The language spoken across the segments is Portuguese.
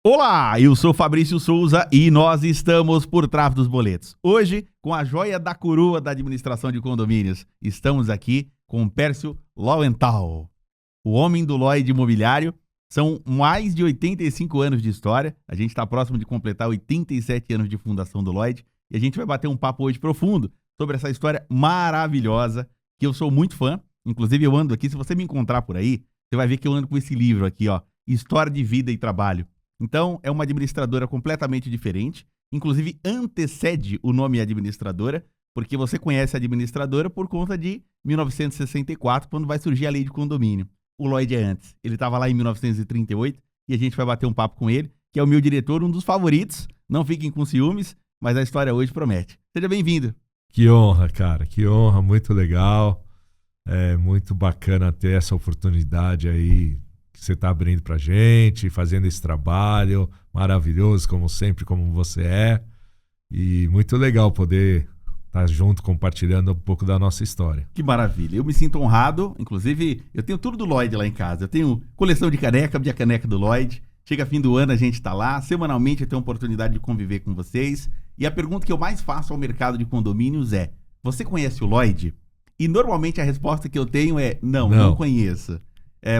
Olá, eu sou Fabrício Souza e nós estamos por trás dos boletos. Hoje, com a joia da coroa da administração de condomínios, estamos aqui com Pércio Lowenthal, o homem do Lloyd Imobiliário. São mais de 85 anos de história, a gente está próximo de completar 87 anos de fundação do Lloyd e a gente vai bater um papo hoje profundo sobre essa história maravilhosa, que eu sou muito fã. Inclusive eu ando aqui, se você me encontrar por aí, você vai ver que eu ando com esse livro aqui, ó, História de Vida e Trabalho. Então, é uma administradora completamente diferente, inclusive antecede o nome administradora, porque você conhece a administradora por conta de 1964, quando vai surgir a lei de condomínio. O Lloyd é antes. Ele estava lá em 1938 e a gente vai bater um papo com ele, que é o meu diretor, um dos favoritos. Não fiquem com ciúmes, mas a história hoje promete. Seja bem-vindo. Que honra, cara, que honra, muito legal. É muito bacana ter essa oportunidade aí que você está abrindo pra gente, fazendo esse trabalho maravilhoso, como sempre, como você é. E muito legal poder estar junto, compartilhando um pouco da nossa história. Que maravilha. Eu me sinto honrado. Inclusive, eu tenho tudo do Lloyd lá em casa. Eu tenho coleção de caneca, minha caneca do Lloyd. Chega fim do ano, a gente tá lá. Semanalmente eu tenho a oportunidade de conviver com vocês. E a pergunta que eu mais faço ao mercado de condomínios é: você conhece o Lloyd? E normalmente a resposta que eu tenho é: não conheço.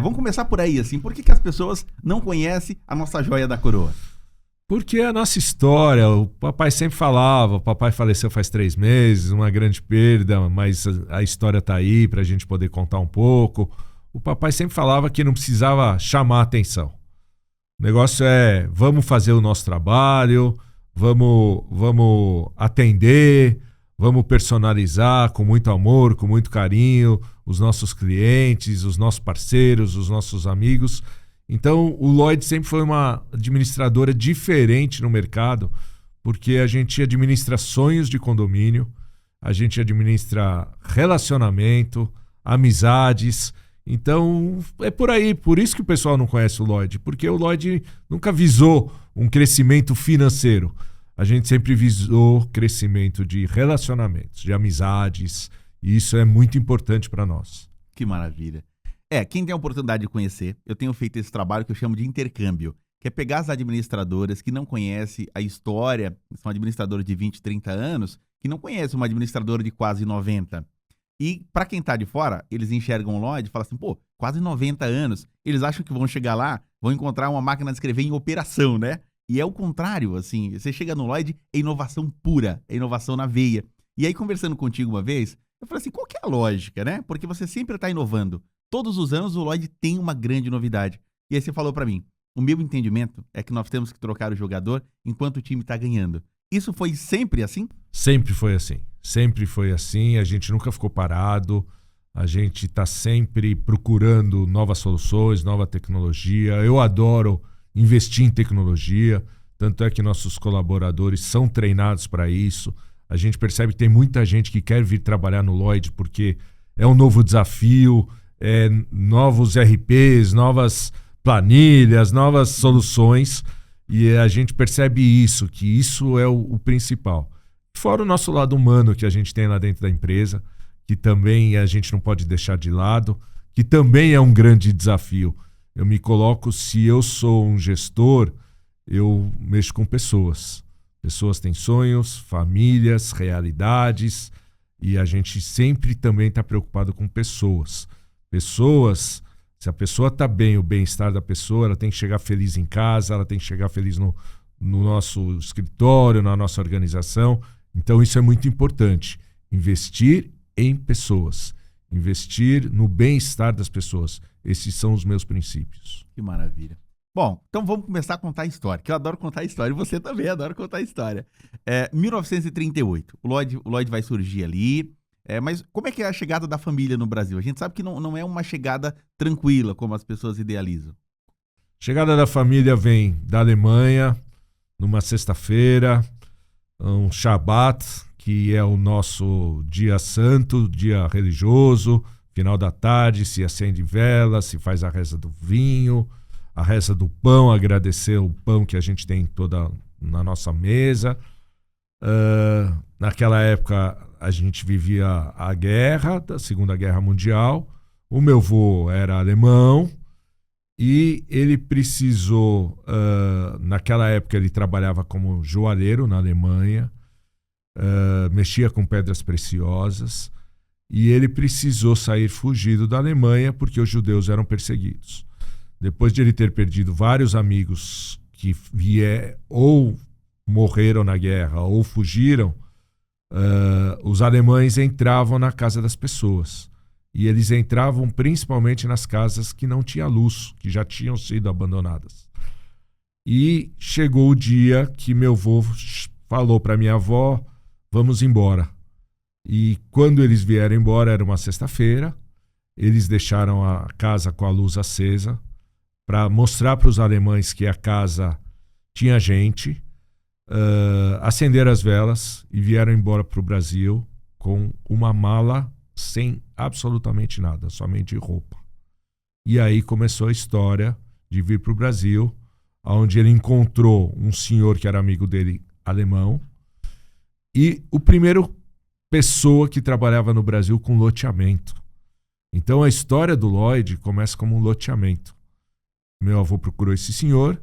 Vamos começar por aí, assim. Por que as pessoas não conhecem a nossa joia da coroa? Porque a nossa história, o papai sempre falava, o papai faleceu faz 3 meses, uma grande perda, mas a história tá aí pra gente poder contar um pouco. O papai sempre falava que não precisava chamar a atenção. O negócio é, vamos fazer o nosso trabalho, vamos atender, vamos personalizar com muito amor, com muito carinho, os nossos clientes, os nossos parceiros, os nossos amigos. Então, o Lloyd sempre foi uma administradora diferente no mercado, porque a gente administra sonhos de condomínio, a gente administra relacionamento, amizades. Então, é por aí, por isso que o pessoal não conhece o Lloyd, porque o Lloyd nunca visou um crescimento financeiro. A gente sempre visou crescimento de relacionamentos, de amizades, e isso é muito importante para nós. Que maravilha. Quem tem a oportunidade de conhecer, eu tenho feito esse trabalho que eu chamo de intercâmbio, que é pegar as administradoras que não conhecem a história, são administradoras de 20, 30 anos, que não conhecem uma administradora de quase 90. E para quem tá de fora, eles enxergam o Lloyd e falam assim, pô, quase 90 anos, eles acham que vão chegar lá, vão encontrar uma máquina de escrever em operação, né? E é o contrário, assim, você chega no Lloyd, é inovação pura, é inovação na veia. E aí, conversando contigo uma vez, eu falei assim, qual que é a lógica, né? Porque você sempre está inovando. Todos os anos o Lloyd tem uma grande novidade. E aí você falou para mim, o meu entendimento é que nós temos que trocar o jogador enquanto o time está ganhando. Isso foi sempre assim? Sempre foi assim. Sempre foi assim. A gente nunca ficou parado. A gente está sempre procurando novas soluções, nova tecnologia. Eu adoro investir em tecnologia. Tanto é que nossos colaboradores são treinados para isso. A gente percebe que tem muita gente que quer vir trabalhar no Lloyd porque é um novo desafio, novos RPs, novas planilhas, novas soluções, e a gente percebe isso, que isso é o principal. Fora o nosso lado humano que a gente tem lá dentro da empresa, que também a gente não pode deixar de lado, que também é um grande desafio. Eu me coloco, se eu sou um gestor, eu mexo com pessoas. Pessoas têm sonhos, famílias, realidades, e a gente sempre também está preocupado com pessoas. Pessoas, se a pessoa está bem, o bem-estar da pessoa, ela tem que chegar feliz em casa, ela tem que chegar feliz no nosso escritório, na nossa organização. Então isso é muito importante. Investir em pessoas, investir no bem-estar das pessoas. Esses são os meus princípios. Que maravilha. Bom, então vamos começar a contar a história, que eu adoro contar a história e você também adora contar a história. 1938, o Lloyd vai surgir ali, mas como é que é a chegada da família no Brasil? A gente sabe que não é uma chegada tranquila, como as pessoas idealizam. Chegada da família vem da Alemanha, numa sexta-feira, um Shabat, que é o nosso dia santo, dia religioso, final da tarde, se acende vela, se faz a reza do vinho, a reza do pão, agradecer o pão que a gente tem toda na nossa mesa. Naquela época a gente vivia a guerra, da Segunda Guerra Mundial. O meu avô era alemão E ele precisou, naquela época ele trabalhava como joalheiro na Alemanha, mexia com pedras preciosas, e ele precisou sair fugido da Alemanha porque os judeus eram perseguidos. Depois de ele ter perdido vários amigos que ou morreram na guerra ou fugiram, os alemães entravam na casa das pessoas. E eles entravam principalmente nas casas que não tinha luz, que já tinham sido abandonadas. E chegou o dia que meu avô falou para minha avó, vamos embora. E quando eles vieram embora, era uma sexta-feira, eles deixaram a casa com a luz acesa para mostrar para os alemães que a casa tinha gente, acenderam as velas e vieram embora para o Brasil com uma mala sem absolutamente nada, somente roupa. E aí começou a história de vir para o Brasil, onde ele encontrou um senhor que era amigo dele, alemão, e o primeiro pessoa que trabalhava no Brasil com loteamento. Então a história do Lloyd começa como um loteamento. Meu avô procurou esse senhor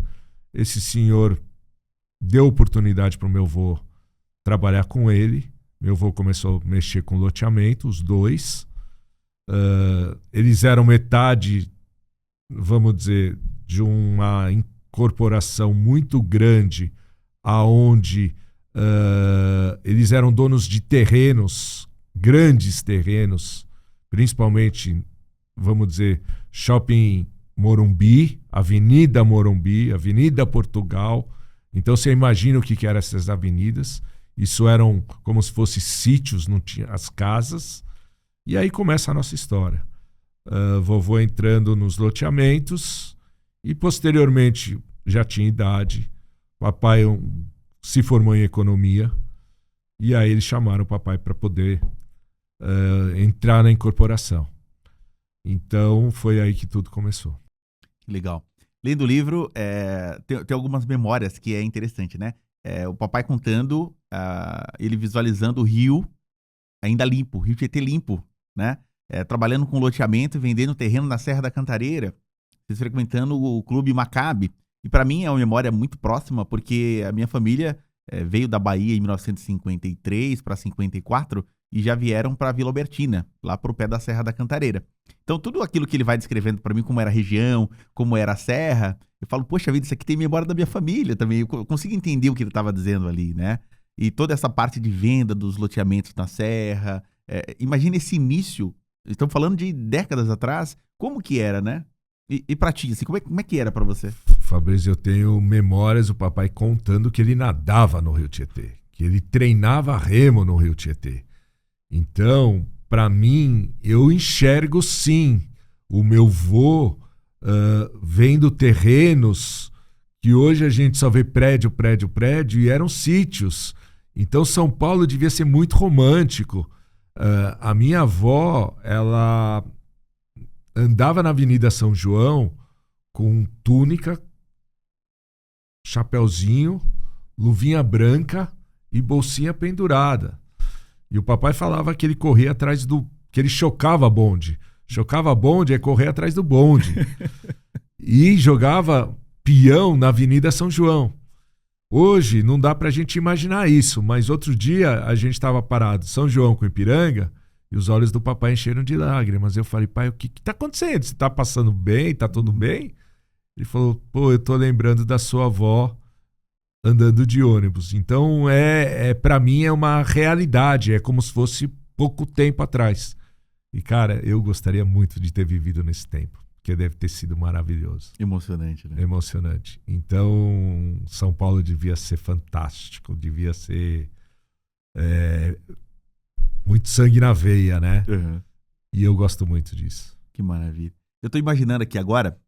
deu oportunidade para o meu avô trabalhar com ele. Meu avô começou a mexer com loteamento, os dois. Eles eram metade, vamos dizer, de uma incorporação muito grande, aonde eles eram donos de terrenos, grandes terrenos, principalmente, vamos dizer, Shopping Morumbi, Avenida Portugal. Então você imagina o que eram essas avenidas. Isso eram como se fossem sítios, não tinha as casas. E aí começa a nossa história. Vovô entrando nos loteamentos e posteriormente já tinha idade. Papai se formou em economia e aí eles chamaram o papai para poder entrar na incorporação. Então foi aí que tudo começou. Legal. Lendo o livro, tem algumas memórias que é interessante, né? O papai contando, ele visualizando o rio ainda limpo, o rio Tietê limpo, né? Trabalhando com loteamento e vendendo terreno na Serra da Cantareira, vocês frequentando o Clube Maccabi. E para mim é uma memória muito próxima, porque a minha família veio da Bahia em 1953 para 54 e já vieram para Vila Albertina, lá pro pé da Serra da Cantareira. Então tudo aquilo que ele vai descrevendo para mim, como era a região, como era a serra, eu falo, poxa vida, isso aqui tem memória da minha família também. Eu consigo entender o que ele estava dizendo ali, né? E toda essa parte de venda dos loteamentos na serra. Imagina esse início, estamos falando de décadas atrás, como que era, né? E pra ti, assim, como é que era pra você? Fabrício, eu tenho memórias do papai contando que ele nadava no Rio Tietê, que ele treinava remo no Rio Tietê. Então, para mim, eu enxergo sim o meu vô vendo terrenos que hoje a gente só vê prédio, e eram sítios. Então, São Paulo devia ser muito romântico. A minha avó, ela andava na Avenida São João com túnica, chapeuzinho, luvinha branca e bolsinha pendurada. E o papai falava que ele corria atrás que ele chocava bonde. Chocava bonde é correr atrás do bonde. E jogava peão na Avenida São João. Hoje não dá pra gente imaginar isso, mas outro dia a gente estava parado São João com Ipiranga e os olhos do papai encheram de lágrimas. Eu falei, pai, o que tá acontecendo? Você tá passando bem? Tá tudo bem? Ele falou, pô, eu tô lembrando da sua avó andando de ônibus. Então, para mim é uma realidade, é como se fosse pouco tempo atrás. E, cara, eu gostaria muito de ter vivido nesse tempo, porque deve ter sido maravilhoso. Emocionante, né? Emocionante. Então, São Paulo devia ser fantástico, devia ser muito sangue na veia, né? Uhum. E eu gosto muito disso. Que maravilha. Eu tô imaginando aqui agora,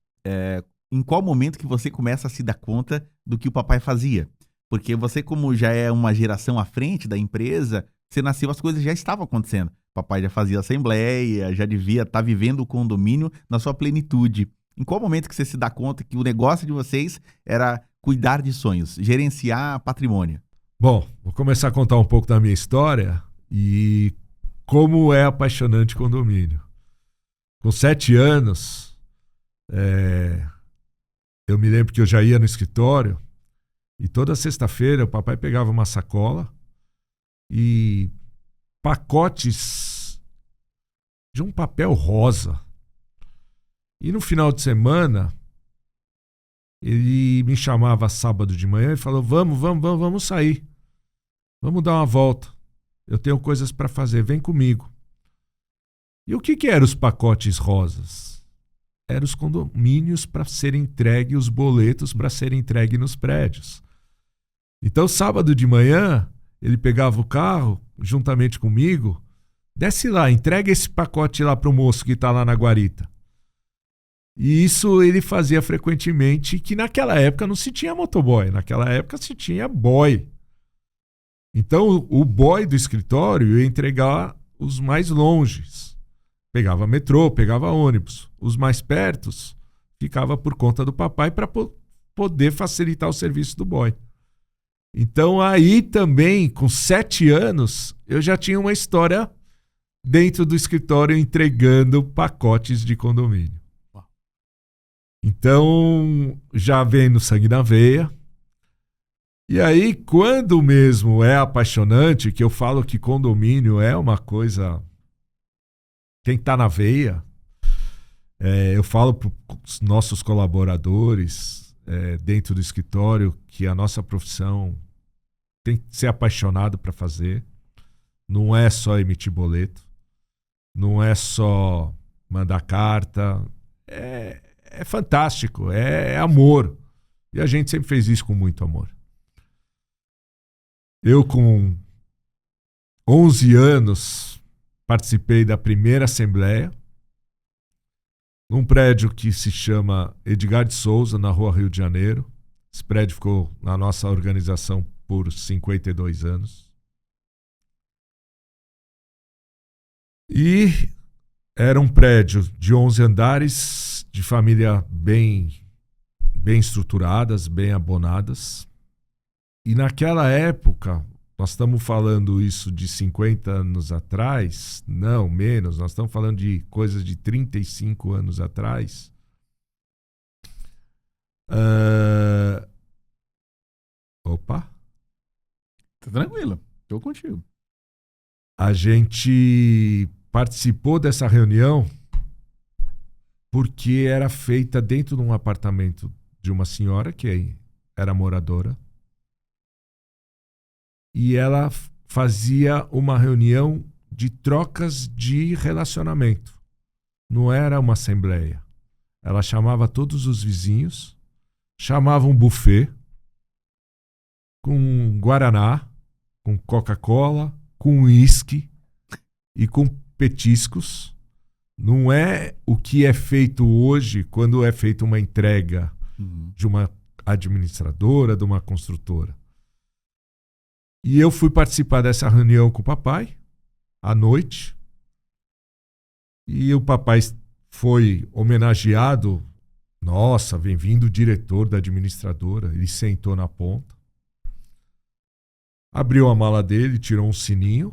em qual momento que você começa a se dar conta do que o papai fazia. Porque você, como já é uma geração à frente da empresa, você nasceu, as coisas já estavam acontecendo. O papai já fazia assembleia, já devia estar vivendo o condomínio na sua plenitude. Em qual momento que você se dá conta que o negócio de vocês era cuidar de sonhos, gerenciar patrimônio? Bom, vou começar a contar um pouco da minha história e como é apaixonante condomínio. Com 7 anos, eu me lembro que eu já ia no escritório e toda sexta-feira o papai pegava uma sacola e pacotes de um papel rosa. E no final de semana, ele me chamava sábado de manhã e falou: vamos sair. Vamos dar uma volta. Eu tenho coisas para fazer, vem comigo. E o que eram os pacotes rosas? Eram os condomínios para serem entregues, os boletos para serem entregues nos prédios. Então, sábado de manhã, ele pegava o carro, juntamente comigo, desce lá, entrega esse pacote lá para o moço que está lá na guarita. E isso ele fazia frequentemente, que naquela época não se tinha motoboy, naquela época se tinha boy. Então, o boy do escritório ia entregar os mais longes. Pegava metrô, pegava ônibus. Os mais pertos ficava por conta do papai para poder facilitar o serviço do boy. Então, aí também, com 7 anos, eu já tinha uma história dentro do escritório entregando pacotes de condomínio. Então, já vem no sangue na veia. E aí, quando mesmo é apaixonante, que eu falo que condomínio é uma coisa... Quem está na veia, eu falo para os nossos colaboradores dentro do escritório que a nossa profissão tem que ser apaixonado para fazer. Não é só emitir boleto, não é só mandar carta. É fantástico, é amor. E a gente sempre fez isso com muito amor. Eu, com 11 anos, participei da primeira assembleia num prédio que se chama Edgar de Souza, na Rua Rio de Janeiro. Esse prédio ficou na nossa organização por 52 anos. E era um prédio de 11 andares, de família bem estruturadas, bem abonadas. E naquela época, nós estamos falando isso de 50 anos atrás, não, menos, nós estamos falando de coisas de 35 anos atrás. Opa! Tá tranquilo, tô contigo. A gente participou dessa reunião porque era feita dentro de um apartamento de uma senhora que era moradora. E ela fazia uma reunião de trocas de relacionamento. Não era uma assembleia. Ela chamava todos os vizinhos, chamava um buffet com guaraná, com Coca-Cola, com uísque e com petiscos. Não é o que é feito hoje quando é feita uma entrega de uma administradora, de uma construtora. E eu fui participar dessa reunião com o papai, à noite. E o papai foi homenageado. Nossa, vem vindo o diretor da administradora. Ele sentou na ponta. Abriu a mala dele, tirou um sininho.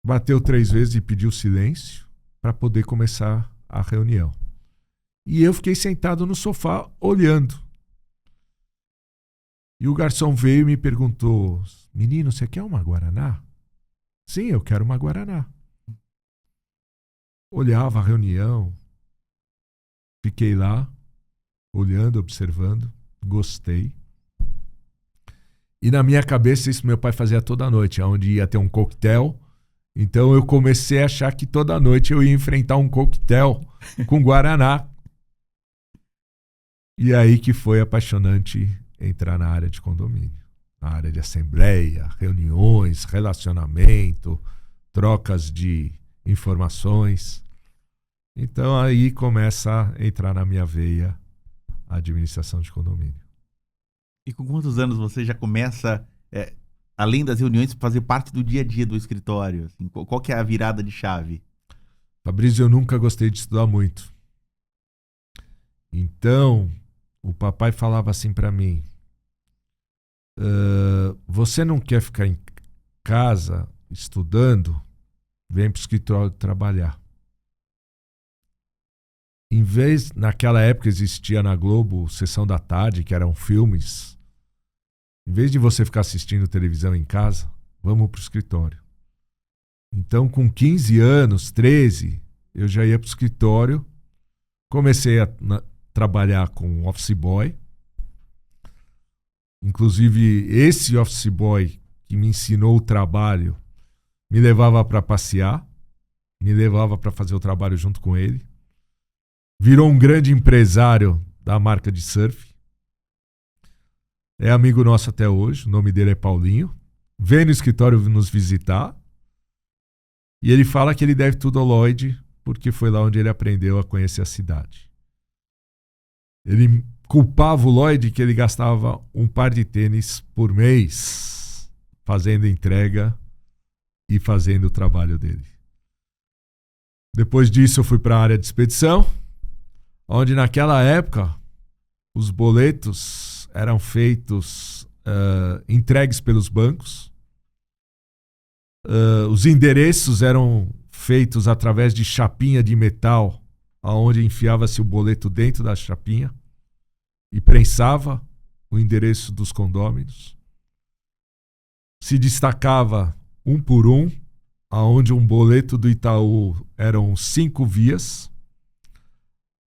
Bateu 3 vezes e pediu silêncio para poder começar a reunião. E eu fiquei sentado no sofá, olhando. E o garçom veio e me perguntou: menino, você quer uma guaraná? Sim, eu quero uma guaraná. Olhava a reunião, fiquei lá, olhando, observando, gostei. E na minha cabeça isso meu pai fazia toda noite, onde ia ter um coquetel. Então eu comecei a achar que toda noite eu ia enfrentar um coquetel com guaraná. E aí que foi apaixonante entrar na área de condomínio, na área de assembleia, reuniões, relacionamento, trocas de informações. Então aí começa a entrar na minha veia a administração de condomínio. E com quantos anos você já começa, além das reuniões, fazer parte do dia a dia do escritório? Assim, qual que é a virada de chave? Fabrício, eu nunca gostei de estudar muito. Então, o papai falava assim para mim: você não quer ficar em casa estudando? Vem para o escritório trabalhar. naquela época existia na Globo Sessão da Tarde, que eram filmes. Em vez de você ficar assistindo televisão em casa, vamos pro escritório. Então, com 15 anos, 13, eu já ia pro escritório. Comecei a trabalhar com office boy. Inclusive, esse office boy que me ensinou o trabalho me levava para passear, me levava para fazer o trabalho junto com ele. Virou um grande empresário da marca de surf. É amigo nosso até hoje, o nome dele é Paulinho. Vem no escritório nos visitar. E ele fala que ele deve tudo ao Lloyd, porque foi lá onde ele aprendeu a conhecer a cidade. Ele culpava o Lloyd que ele gastava um par de tênis por mês fazendo entrega e fazendo o trabalho dele. Depois disso eu fui para a área de expedição, onde naquela época os boletos eram feitos, entregues pelos bancos. Os endereços eram feitos através de chapinha de metal, onde enfiava-se o boleto dentro da chapinha e prensava o endereço dos condôminos. Se destacava um por um, onde um boleto do Itaú eram 5 vias: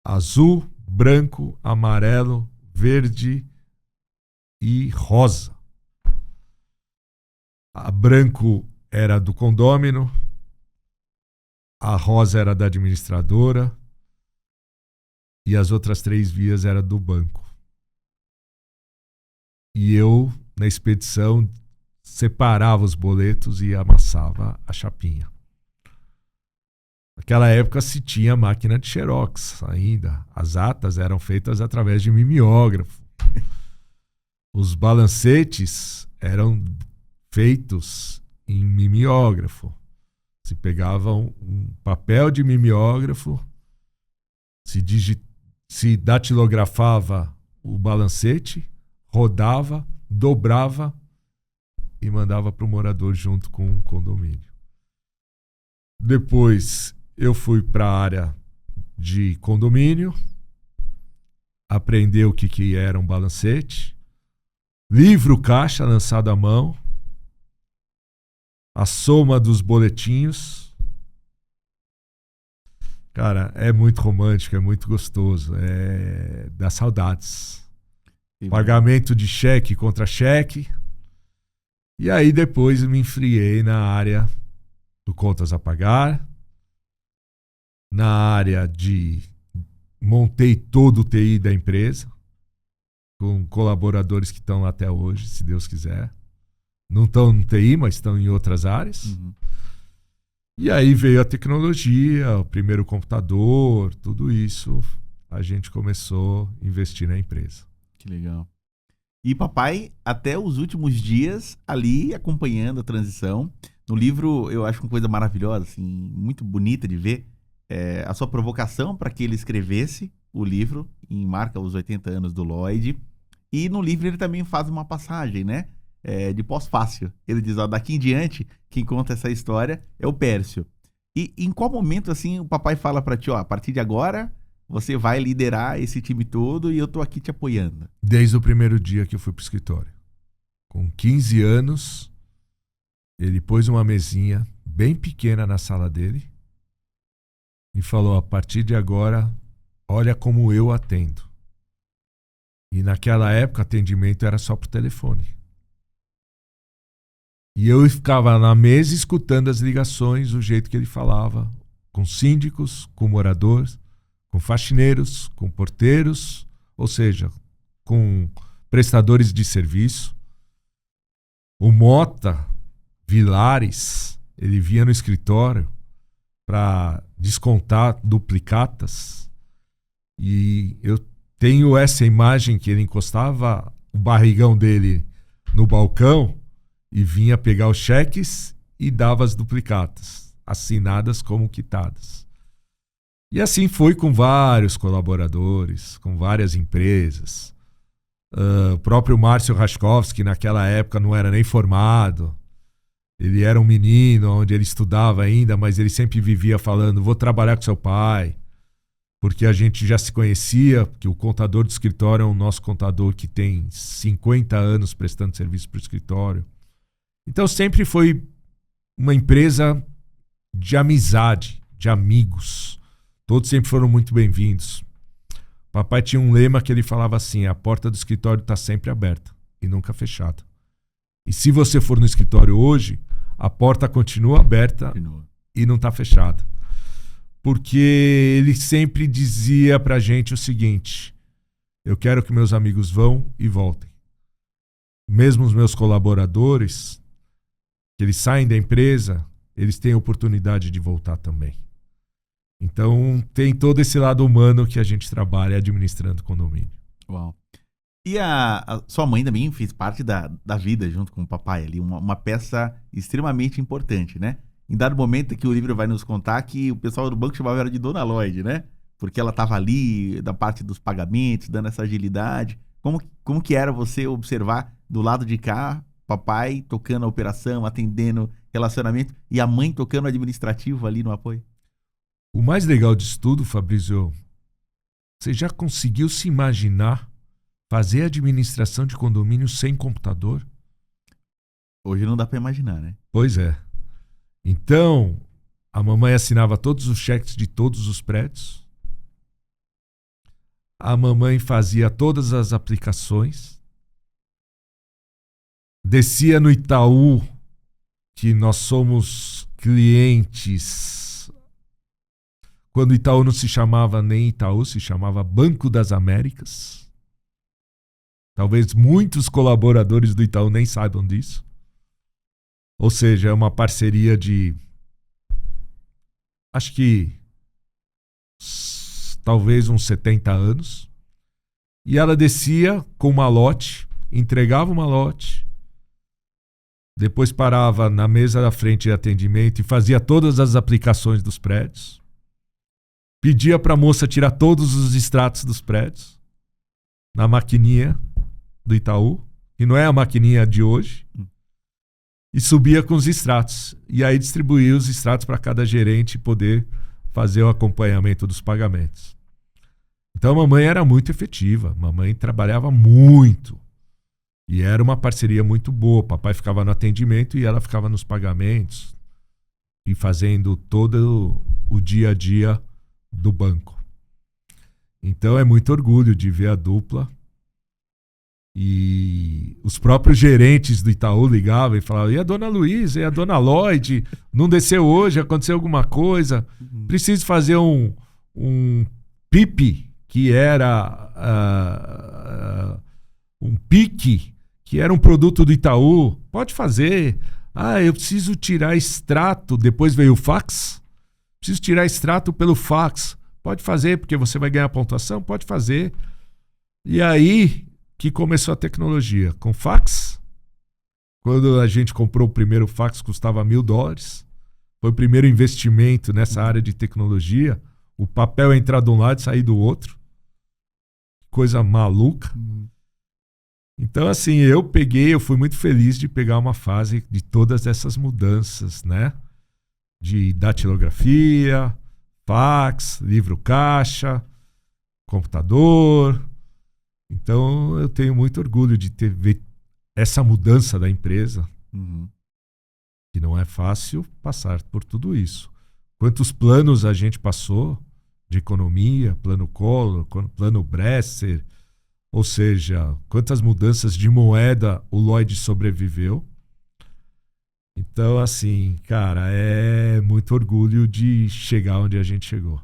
azul, branco, amarelo, verde e rosa. A branco era do condômino, a rosa era da administradora e as outras 3 vias eram do banco. E eu, na expedição, separava os boletos e amassava a chapinha. Naquela época se tinha máquina de xerox ainda. As atas eram feitas através de mimeógrafo. Os balancetes eram feitos em mimeógrafo. Se pegava um papel de mimeógrafo, se datilografava o balancete, rodava, dobrava e mandava para o morador junto com o condomínio. Depois eu fui para a área de condomínio, aprender o que era um balancete, livro caixa lançado à mão, a soma dos boletinhos. Cara, é muito romântico, é muito gostoso, dá saudades. Sim. Pagamento de cheque contra cheque. E aí depois me enfriei na área do contas a pagar, na área de montei todo o TI da empresa, com colaboradores que estão lá até hoje, se Deus quiser. Não estão no TI, mas estão em outras áreas. Uhum. E aí veio a tecnologia, o primeiro computador, tudo isso. A gente começou a investir na empresa. Que legal. E papai, até os últimos dias, ali acompanhando a transição. No livro, eu acho uma coisa maravilhosa, assim, muito bonita de ver. A sua provocação para que ele escrevesse o livro, em marca os 80 anos do Lloyd. E no livro ele também faz uma passagem, né? De pós-fácil. Ele diz, ó, daqui em diante, quem conta essa história é o Pércio. E em qual momento, assim, o papai fala para ti, ó, a partir de agora, você vai liderar esse time todo e eu tô aqui te apoiando? Desde o primeiro dia que eu fui pro escritório. Com 15 anos, ele pôs uma mesinha bem pequena na sala dele e falou, a partir de agora, olha como eu atendo. E naquela época, atendimento era só por telefone. E eu ficava na mesa escutando as ligações, o jeito que ele falava, com síndicos, com moradores, com faxineiros, com porteiros, ou seja, com prestadores de serviço. O Mota Vilares, ele vinha no escritório para descontar duplicatas. E eu tenho essa imagem que ele encostava o barrigão dele no balcão e vinha pegar os cheques e dava as duplicatas, assinadas como quitadas. E assim foi com vários colaboradores, com várias empresas. O próprio Márcio Raschkowski, naquela época, não era nem formado. Ele era um menino onde ele estudava ainda, mas ele sempre vivia falando, vou trabalhar com seu pai. porque a gente já se conhecia, que o contador do escritório é o nosso contador que tem 50 anos prestando serviço para o escritório. Então sempre foi uma empresa de amizade, de amigos. Todos sempre foram muito bem-vindos. Papai tinha um lema que ele falava assim: a porta do escritório está sempre aberta e nunca fechada. E se você for no escritório hoje, a porta continua aberta e não está fechada. Porque ele sempre dizia pra gente o seguinte: eu quero que meus amigos vão e voltem. Mesmo os meus colaboradores, que eles saem da empresa, eles têm a oportunidade de voltar também. Então tem todo esse lado humano que a gente trabalha administrando condomínio. Uau. E a sua mãe também fez parte da vida junto com o papai ali, uma peça extremamente importante, né? Em dado momento que o livro vai nos contar que o pessoal do banco chamava ela de Dona Lloyd, né? Porque ela estava ali da parte dos pagamentos, dando essa agilidade. Como que era você observar do lado de cá, papai tocando a operação, atendendo relacionamento, e a mãe tocando o administrativo ali no apoio? O mais legal disso tudo, Fabrício, você já conseguiu se imaginar fazer administração de condomínio sem computador? Hoje não dá para imaginar, né? Pois é. Então, a mamãe assinava todos os cheques de todos os prédios. A mamãe fazia todas as aplicações. Descia no Itaú, que nós somos clientes. Quando o Itaú não se chamava nem Itaú, se chamava Banco das Américas. Talvez muitos colaboradores do Itaú nem saibam disso. Ou seja, é uma parceria de, acho que talvez uns 70 anos. E ela descia com uma malote, entregava uma malote, depois parava na mesa da frente de atendimento e fazia todas as aplicações dos prédios. Pedia para a moça tirar todos os extratos dos prédios na maquininha do Itaú, que não é a maquininha de hoje. E subia com os extratos. E aí distribuía os extratos para cada gerente poder fazer o acompanhamento dos pagamentos. Então a mamãe era muito efetiva. A mamãe trabalhava muito. E era uma parceria muito boa. Papai ficava no atendimento e ela ficava nos pagamentos. E fazendo todo o dia a dia do banco. Então é muito orgulho de ver a dupla. E os próprios gerentes do Itaú ligavam e falavam: e a dona Luísa, e a dona Lloyd, não desceu hoje, aconteceu alguma coisa, preciso fazer um PIP, que era um PIC, que era um produto do Itaú, pode fazer. Ah, eu preciso tirar extrato, depois veio o fax, preciso tirar extrato pelo fax, pode fazer, porque você vai ganhar pontuação, pode fazer. E aí que começou a tecnologia, com fax. Quando a gente comprou o primeiro fax, custava $1.000. Foi o primeiro investimento nessa área de tecnologia. O papel entrar de um lado e sair do outro. Coisa maluca. Então, assim, eu fui muito feliz de pegar uma fase de todas essas mudanças, né? De datilografia, fax, livro caixa, computador. Então, eu tenho muito orgulho de ver essa mudança da empresa, que não é fácil passar por tudo isso. Quantos planos a gente passou de economia, plano Collor, plano Bresser, ou seja, quantas mudanças de moeda o Lloyd sobreviveu. Então, assim, cara, é muito orgulho de chegar onde a gente chegou.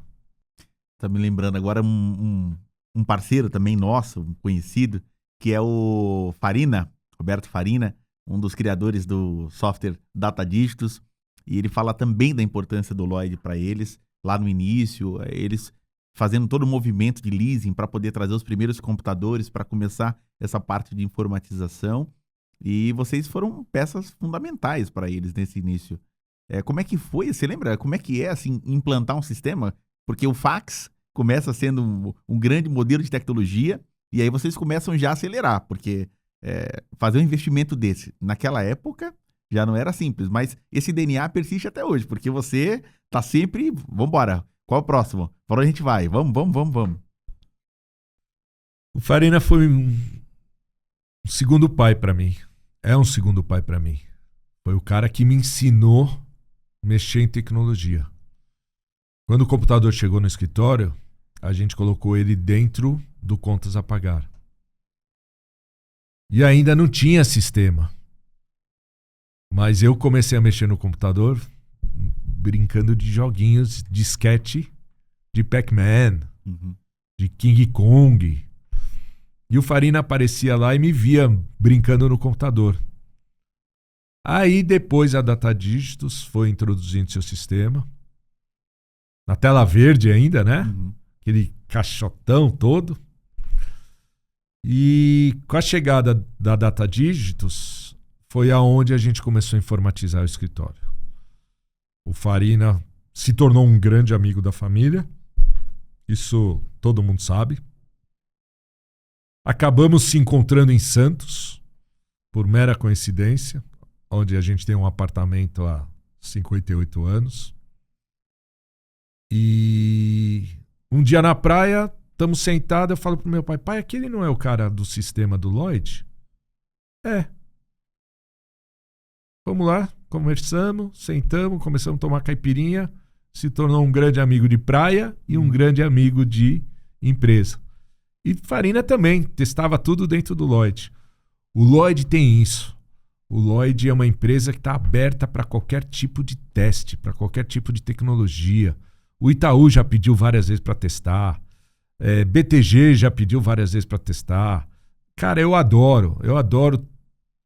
Tá me lembrando agora um parceiro também nosso, um conhecido, que é o Farina, Roberto Farina, um dos criadores do software Datadígitos, e ele fala também da importância do Lloyd para eles, lá no início, eles fazendo todo o movimento de leasing para poder trazer os primeiros computadores para começar essa parte de informatização, e vocês foram peças fundamentais para eles nesse início. Como é que foi? Você lembra como é que é assim, implantar um sistema? Porque o fax começa sendo um grande modelo de tecnologia, e aí vocês começam já a acelerar, porque fazer um investimento desse, naquela época, já não era simples, mas esse DNA persiste até hoje, porque você tá sempre, vambora, Qual o próximo? Para onde a gente vai? Vamos. O Farina foi um segundo pai para mim. É um segundo pai para mim. Foi o cara que me ensinou a mexer em tecnologia. Quando o computador chegou no escritório, a gente colocou ele dentro do contas a pagar. E ainda não tinha sistema. Mas eu comecei a mexer no computador brincando de joguinhos, de sketch, de Pac-Man, de King Kong. E o Farina aparecia lá e me via brincando no computador. Aí depois a Datadígitos foi introduzindo seu sistema. Na tela verde ainda, né? Aquele caixotão todo. E com a chegada da Datadígitos foi aonde a gente começou a informatizar o escritório. O Farina se tornou um grande amigo da família. Isso todo mundo sabe. Acabamos se encontrando em Santos, por mera coincidência, onde a gente tem um apartamento há 58 anos. E um dia na praia, estamos sentados, eu falo pro meu pai, pai, aquele não é o cara do sistema do Lloyd? É. Vamos lá, conversamos, sentamos, começamos a tomar caipirinha, se tornou um grande amigo de praia e um grande amigo de empresa. E Farina também, testava tudo dentro do Lloyd. O Lloyd tem isso. O Lloyd é uma empresa que está aberta para qualquer tipo de teste, para qualquer tipo de tecnologia. O Itaú já pediu várias vezes para testar. BTG já pediu várias vezes para testar. Cara, eu adoro.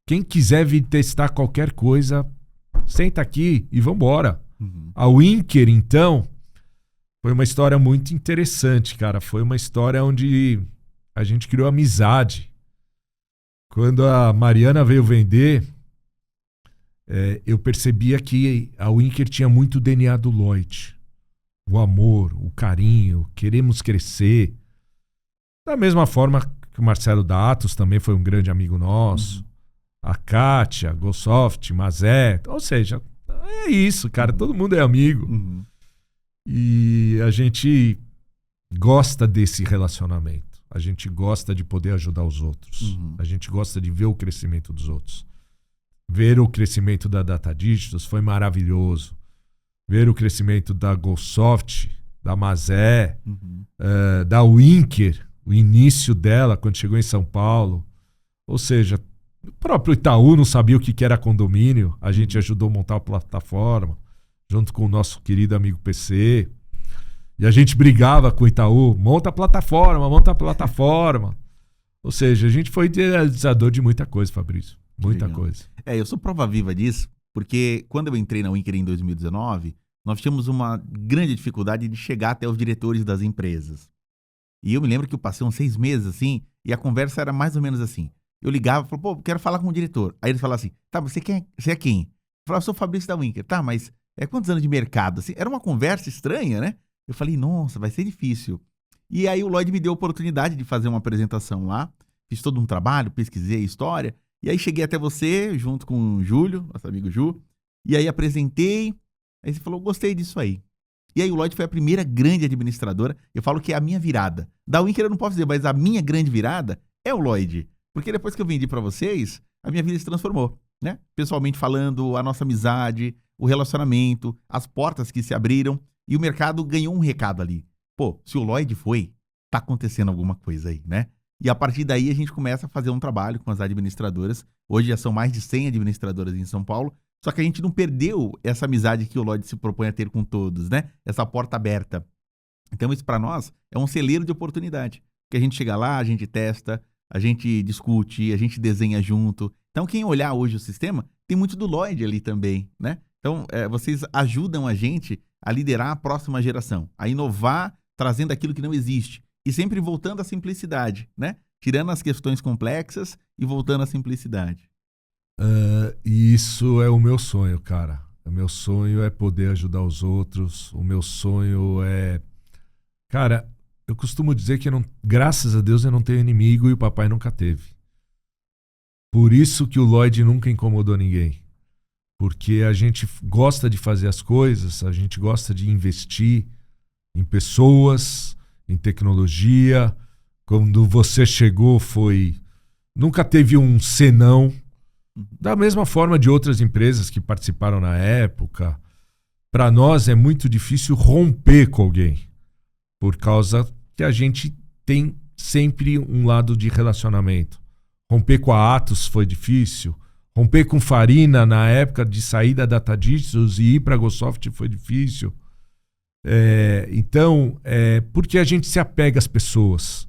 Quem quiser vir testar qualquer coisa, senta aqui e vambora. A Winker, então, foi uma história muito interessante, cara. Foi uma história onde a gente criou amizade. Quando a Mariana veio vender, eu percebia que a Winker tinha muito o DNA do Lloyd. O amor, o carinho, queremos crescer. Da mesma forma que o Marcelo da Atos também foi um grande amigo nosso. A Kátia, Gosoft, Mazé. Ou seja, é isso, cara. Todo mundo é amigo. E a gente gosta desse relacionamento. A gente gosta de poder ajudar os outros. A gente gosta de ver o crescimento dos outros. Ver o crescimento da Datadígitos foi maravilhoso. Ver o crescimento da Gosoft, da Mazé, da Winker, o início dela quando chegou em São Paulo. Ou seja, o próprio Itaú não sabia o que era condomínio. A gente ajudou a montar a plataforma, junto com o nosso querido amigo PC. E a gente brigava com o Itaú, monta a plataforma. Ou seja, a gente foi idealizador de muita coisa, Fabrício. Muita coisa. Eu sou prova viva disso, porque quando eu entrei na Winker em 2019, nós tínhamos uma grande dificuldade de chegar até os diretores das empresas. E eu me lembro que eu passei uns 6 meses assim, e a conversa era mais ou menos assim. Eu ligava e falava, quero falar com o diretor. Aí eles falavam assim, tá, mas você é quem? Eu falava, sou o Fabrício da Winker. Tá, mas quantos anos de mercado? Assim, era uma conversa estranha, né? Eu falei, nossa, vai ser difícil. E aí o Lloyd me deu a oportunidade de fazer uma apresentação lá. Fiz todo um trabalho, pesquisei a história. E aí cheguei até você, junto com o Júlio, nosso amigo Ju. E aí apresentei. Aí você falou, gostei disso aí. E aí o Lloyd foi a primeira grande administradora. Eu falo que é a minha virada. Da Winker eu não posso dizer, mas a minha grande virada é o Lloyd. Porque depois que eu vendi para vocês, a minha vida se transformou, né? Pessoalmente falando, a nossa amizade, o relacionamento, as portas que se abriram e o mercado ganhou um recado ali. Pô, se o Lloyd foi, tá acontecendo alguma coisa aí, né? E a partir daí a gente começa a fazer um trabalho com as administradoras. Hoje já são mais de 100 administradoras em São Paulo. Só que a gente não perdeu essa amizade que o Lloyd se propõe a ter com todos, né? Essa porta aberta. Então isso para nós é um celeiro de oportunidade. Porque a gente chega lá, a gente testa, a gente discute, a gente desenha junto. Então quem olhar hoje o sistema, tem muito do Lloyd ali também, né? Então vocês ajudam a gente a liderar a próxima geração, a inovar trazendo aquilo que não existe. E sempre voltando à simplicidade, né? Tirando as questões complexas e voltando à simplicidade. Isso é o meu sonho, cara. O meu sonho é poder ajudar os outros. O meu sonho é... Cara, eu costumo dizer que graças a Deus eu não tenho inimigo e o papai nunca teve. Por isso que o Lloyd nunca incomodou ninguém. Porque a gente gosta de fazer as coisas, a gente gosta de investir em pessoas, em tecnologia. Quando você chegou nunca teve um senão. Da mesma forma de outras empresas que participaram na época. Para nós é muito difícil romper com alguém, por causa que a gente tem sempre um lado de relacionamento. Romper com a Atos foi difícil. Romper com Farina na época de sair da Datadistos e ir para a GoSoft foi difícil. Então, porque a gente se apega às pessoas.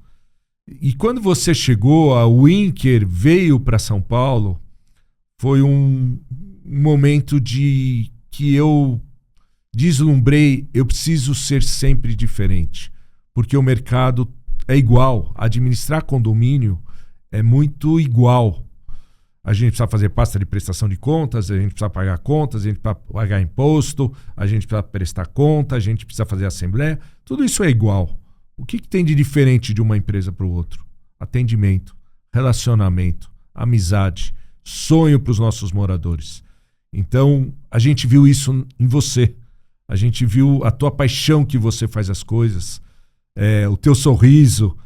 E quando você chegou, a Winker veio para São Paulo, foi um momento que eu deslumbrei, eu preciso ser sempre diferente, porque o mercado é igual, administrar condomínio é muito igual. A gente precisa fazer pasta de prestação de contas, a gente precisa pagar contas, a gente precisa pagar imposto, a gente precisa prestar conta, a gente precisa fazer assembleia, tudo isso é igual. O que tem de diferente de uma empresa para o outro? Atendimento, relacionamento, amizade, sonho para os nossos moradores. Então, a gente viu isso em você. A gente viu a tua paixão que você faz as coisas, o teu sorriso,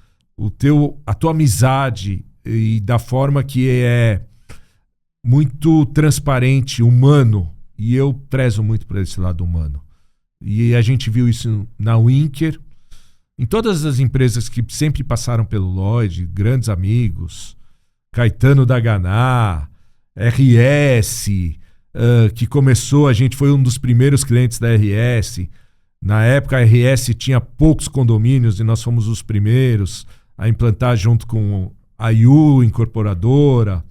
a tua amizade, e da forma que é muito transparente, humano. E eu prezo muito por esse lado humano. E a gente viu isso na Winker, em todas as empresas que sempre passaram pelo Lloyd, grandes amigos, Caetano da Ganá, RS, que começou, a gente foi um dos primeiros clientes da RS. Na época a RS tinha poucos condomínios e nós fomos os primeiros a implantar junto com a IU, incorporadora.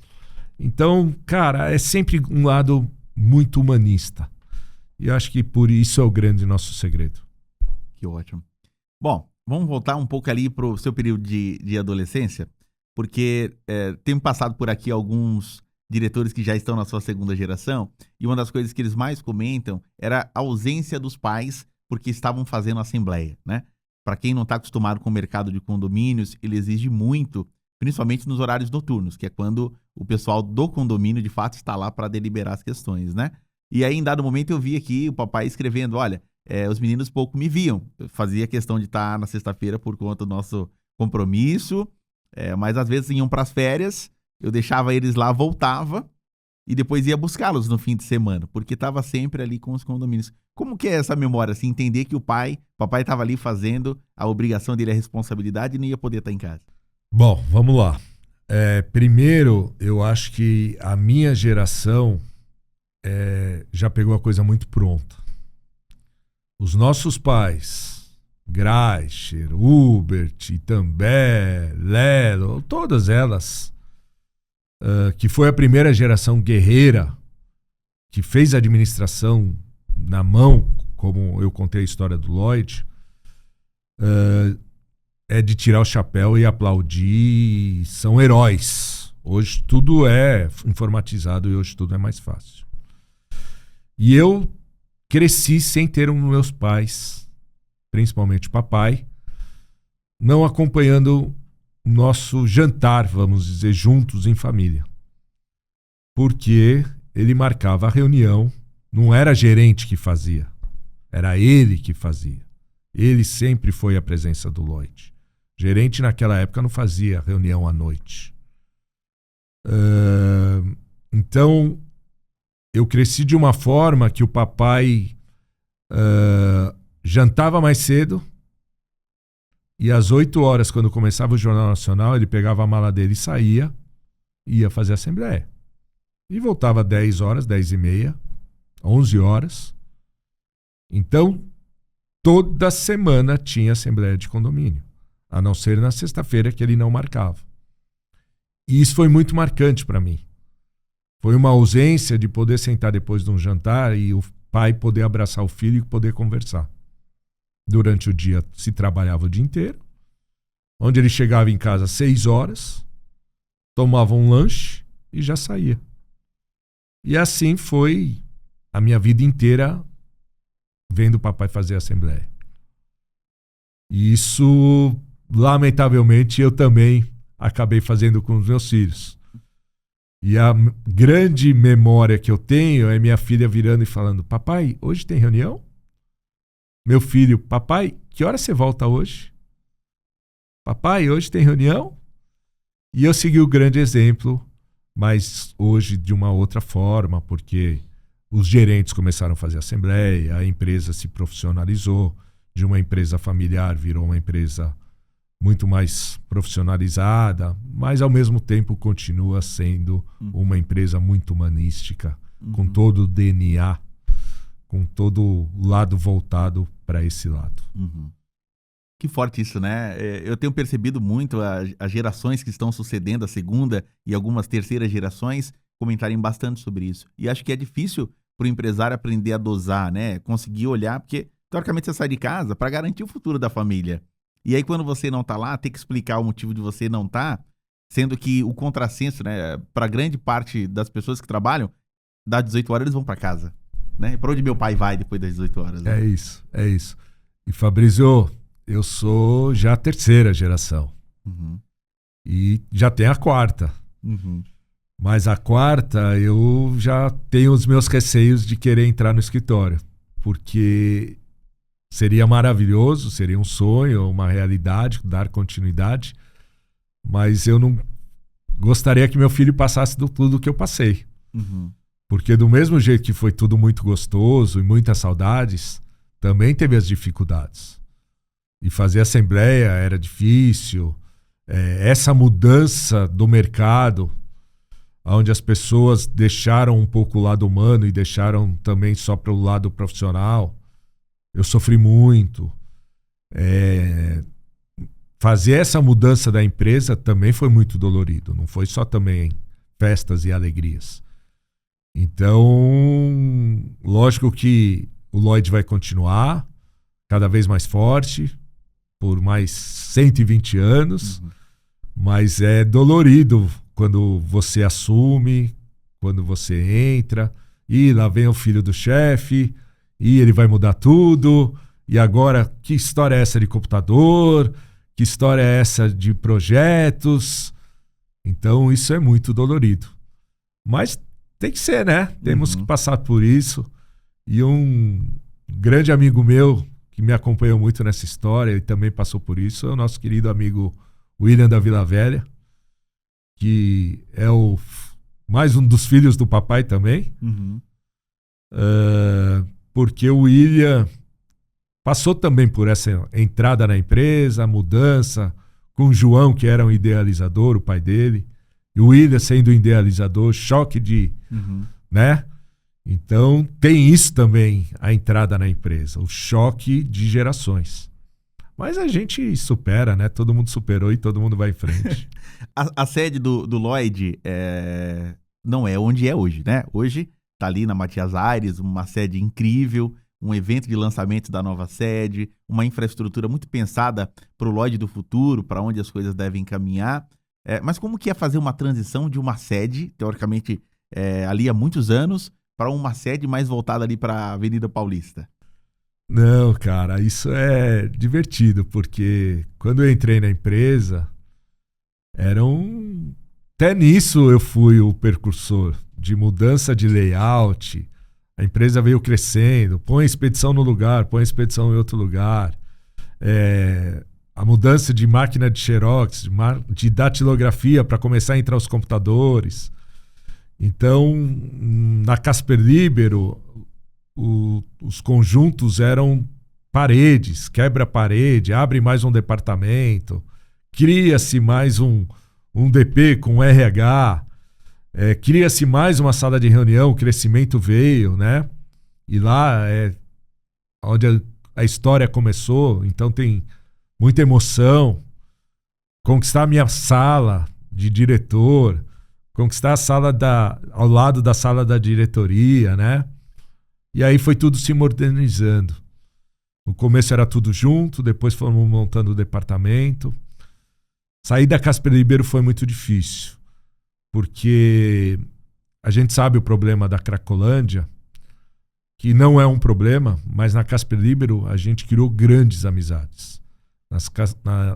Então, cara, é sempre um lado muito humanista. E eu acho que por isso é o grande nosso segredo. Que ótimo. Bom, vamos voltar um pouco ali para o seu período de adolescência, porque tem passado por aqui alguns diretores que já estão na sua segunda geração, e uma das coisas que eles mais comentam era a ausência dos pais porque estavam fazendo assembleia, né? Para quem não está acostumado com o mercado de condomínios, ele exige muito, principalmente nos horários noturnos, que é quando o pessoal do condomínio de fato está lá para deliberar as questões, né? E aí, em dado momento, eu vi aqui o papai escrevendo, olha, os meninos pouco me viam. Eu fazia questão de estar na sexta-feira por conta do nosso compromisso, mas às vezes iam para as férias, eu deixava eles lá, voltava e depois ia buscá-los no fim de semana, porque estava sempre ali com os condomínios. Como que é essa memória, assim, entender que o papai estava ali fazendo a obrigação dele, a responsabilidade, e não ia poder estar em casa? Bom, vamos lá. Primeiro, eu acho que a minha geração já pegou a coisa muito pronta. Os nossos pais, Greicher, Hubert, Itambé, Lelo, todas elas, que foi a primeira geração guerreira que fez a administração na mão, como eu contei a história do Lloyd, é de tirar o chapéu e aplaudir, são heróis. Hoje tudo é informatizado e hoje tudo é mais fácil. E eu cresci sem ter meus pais, principalmente papai, não acompanhando o nosso jantar, vamos dizer, juntos em família. Porque ele marcava a reunião, não era a gerente que fazia, era ele que fazia. Ele sempre foi a presença do Lloyd. Gerente naquela época não fazia reunião à noite. Então, eu cresci de uma forma que o papai jantava mais cedo e às 8 horas, quando começava o Jornal Nacional, ele pegava a mala dele e saía, ia fazer a assembleia. E voltava 10 horas, 10 e meia, 11 horas. Então, toda semana tinha assembleia de condomínio, a não ser na sexta-feira que ele não marcava. E isso foi muito marcante para mim. Foi uma ausência de poder sentar depois de um jantar e o pai poder abraçar o filho e poder conversar. Durante o dia se trabalhava o dia inteiro, onde ele chegava em casa às 6 horas, tomava um lanche e já saía. E assim foi a minha vida inteira vendo o papai fazer a assembleia. E isso, lamentavelmente, eu também acabei fazendo com os meus filhos. E a grande memória que eu tenho é minha filha virando e falando: papai, hoje tem reunião? Meu filho, papai, que hora você volta hoje? Papai, hoje tem reunião? E eu segui o grande exemplo, mas hoje de uma outra forma, porque os gerentes começaram a fazer assembleia, a empresa se profissionalizou, de uma empresa familiar virou uma empresa muito mais profissionalizada, mas ao mesmo tempo continua sendo uma empresa muito humanística, com todo o DNA, com todo o lado voltado para esse lado. Que forte isso, né? Eu tenho percebido muito as gerações que estão sucedendo, a segunda e algumas terceiras gerações, comentarem bastante sobre isso. E acho que é difícil para o empresário aprender a dosar, né? Conseguir olhar, porque teoricamente você sai de casa para garantir o futuro da família. E aí quando você não tá lá, tem que explicar o motivo de você não tá, sendo que o contrassenso, né? Para grande parte das pessoas que trabalham, das 18 horas eles vão para casa, né? Para onde meu pai vai depois das 18 horas? Né? É isso. E Fabrício, eu sou já a terceira geração. E já tem a quarta. Mas a quarta, eu já tenho os meus receios de querer entrar no escritório. Porque seria maravilhoso, seria um sonho, uma realidade, dar continuidade. Mas eu não gostaria que meu filho passasse do tudo que eu passei. Porque do mesmo jeito que foi tudo muito gostoso e muitas saudades, também teve as dificuldades. E fazer assembleia era difícil. Essa mudança do mercado, onde as pessoas deixaram um pouco o lado humano e deixaram também só para o lado profissional, eu sofri muito. Fazer essa mudança da empresa também foi muito dolorido. Não foi só também festas e alegrias. Então, lógico que o Lloyd vai continuar cada vez mais forte, por mais 120 anos, mas é dolorido quando você assume, quando você entra, e lá vem o filho do chefe, e ele vai mudar tudo, e agora que história é essa de computador? Que história é essa de projetos? Então isso é muito dolorido. Mas tem que ser, né? Temos que passar por isso. E um grande amigo meu, que me acompanhou muito nessa história e também passou por isso, é o nosso querido amigo William da Vila Velha, que é mais um dos filhos do papai também. Porque o William passou também por essa entrada na empresa, mudança, com o João, que era um idealizador, o pai dele, e o William sendo idealizador, choque de... né? Então, tem isso também, a entrada na empresa, o choque de gerações. Mas a gente supera, né? Todo mundo superou e todo mundo vai em frente. A sede do Lloyd não é onde é hoje, né? Hoje tá ali na Matias Aires, uma sede incrível, um evento de lançamento da nova sede, uma infraestrutura muito pensada para o Lloyd do futuro, para onde as coisas devem caminhar. Mas como que é fazer uma transição de uma sede, teoricamente ali há muitos anos, para uma sede mais voltada ali para a Avenida Paulista? Não, cara, isso é divertido, porque quando eu entrei na empresa, até nisso eu fui o precursor de mudança de layout. A empresa veio crescendo, põe a expedição no lugar, põe a expedição em outro lugar. A mudança de máquina de xerox, de datilografia para começar a entrar os computadores. Então, na Casper Libero, os conjuntos eram paredes, quebra-parede, abre mais um departamento, cria-se mais um DP com RH, cria-se mais uma sala de reunião, o crescimento veio, né? E lá é onde a história começou, então tem muita emoção. Conquistar a minha sala de diretor, conquistar a sala ao lado da sala da diretoria, né? E aí foi tudo se modernizando. No começo era tudo junto, depois fomos montando o departamento. Sair da Casper Libero foi muito difícil, porque a gente sabe o problema da Cracolândia, que não é um problema, mas na Casper Libero a gente criou grandes amizades.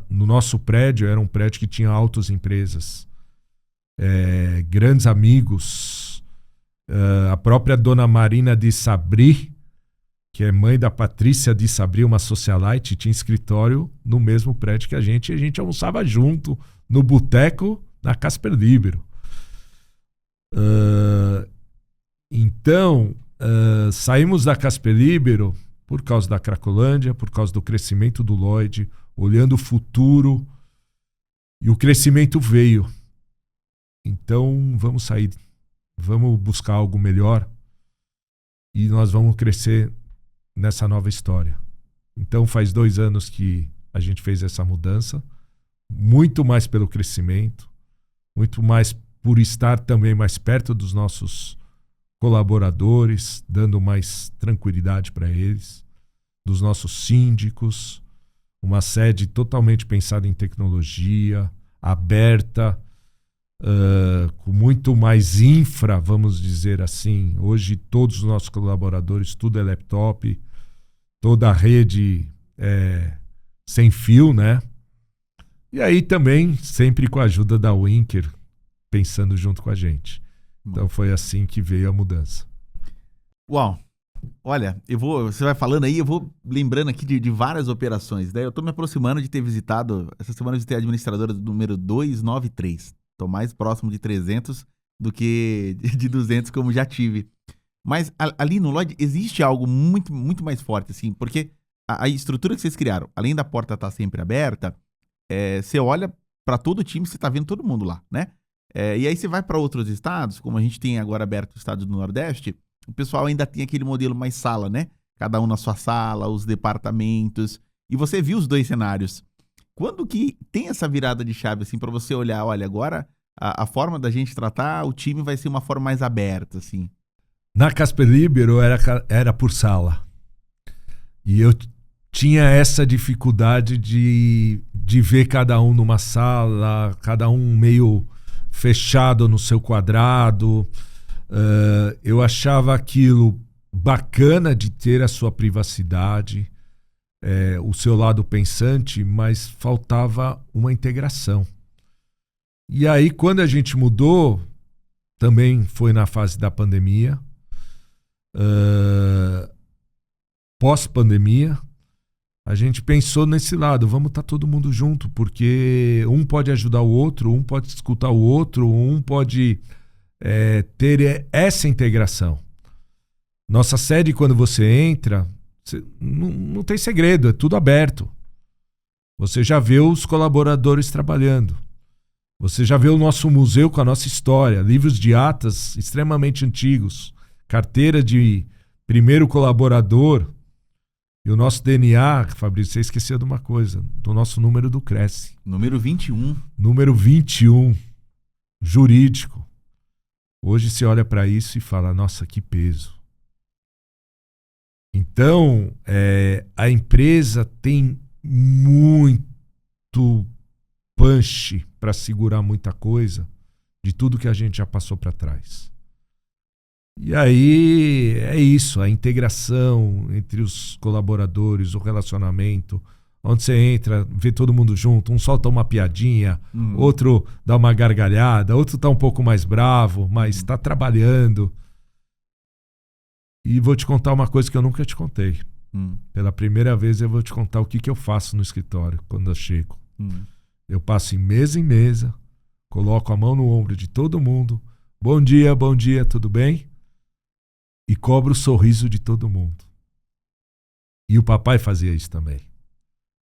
No nosso prédio, era um prédio que tinha altas empresas, grandes amigos. A própria dona Marina de Sabri, que é mãe da Patrícia de Sabri, uma socialite, tinha escritório no mesmo prédio que a gente, e a gente almoçava junto no boteco na Casper Libero. Então, saímos da Casper Libero por causa da Cracolândia, por causa do crescimento do Lloyd, olhando o futuro, e o crescimento veio. Então, vamos sair, vamos buscar algo melhor e nós vamos crescer nessa nova história. Então, faz 2 anos que a gente fez essa mudança, muito mais pelo crescimento, muito mais por estar também mais perto dos nossos colaboradores, dando mais tranquilidade para eles, dos nossos síndicos, uma sede totalmente pensada em tecnologia, aberta, com muito mais infra, vamos dizer assim. Hoje todos os nossos colaboradores, tudo é laptop, toda a rede sem fio, né? E aí também sempre com a ajuda da Winker, pensando junto com a gente. Então foi assim que veio a mudança. Uau! Olha, você vai falando aí, eu vou lembrando aqui de várias operações, né? Eu tô me aproximando de ter visitado, essa semana eu visitei a administradora do número 293. Tô mais próximo de 300 do que de 200 como já tive. Mas ali no Lloyd existe algo muito, muito mais forte, assim, porque a estrutura que vocês criaram, além da porta estar sempre aberta, você olha para todo o time, você tá vendo todo mundo lá, né? E aí você vai para outros estados, como a gente tem agora aberto o estado do Nordeste, o pessoal ainda tem aquele modelo mais sala, né? Cada um na sua sala, os departamentos. E você viu os 2 cenários. Quando que tem essa virada de chave, assim, para você olhar, olha, agora a forma da gente tratar o time vai ser uma forma mais aberta, assim? Na Casper Libero era por sala. E eu tinha essa dificuldade de ver cada um numa sala, cada um meio fechado no seu quadrado. Eu achava aquilo bacana de ter a sua privacidade, o seu lado pensante, mas faltava uma integração. E aí, quando a gente mudou, também foi na fase da pandemia, pós-pandemia, a gente pensou nesse lado, vamos estar todo mundo junto, porque um pode ajudar o outro, um pode escutar o outro, um pode ter essa integração. Nossa sede, quando você entra, não tem segredo, é tudo aberto. Você já vê os colaboradores trabalhando. Você já vê o nosso museu com a nossa história, livros de atas extremamente antigos, carteira de primeiro colaborador. E o nosso DNA, Fabrício, você esqueceu de uma coisa, do nosso número do Cresce. Número 21. Número 21, jurídico. Hoje você olha para isso e fala, nossa, que peso. Então, a empresa tem muito punch para segurar muita coisa de tudo que a gente já passou para trás. E aí é isso, a integração entre os colaboradores, o relacionamento, onde você entra, vê todo mundo junto, um solta uma piadinha, outro dá uma gargalhada, outro tá um pouco mais bravo, mas está trabalhando. E vou te contar uma coisa que eu nunca te contei. Pela primeira vez eu vou te contar o que eu faço no escritório quando eu chego. Eu passo em mesa, coloco a mão no ombro de todo mundo, bom dia, tudo bem? E cobro o sorriso de todo mundo. E o papai fazia isso também.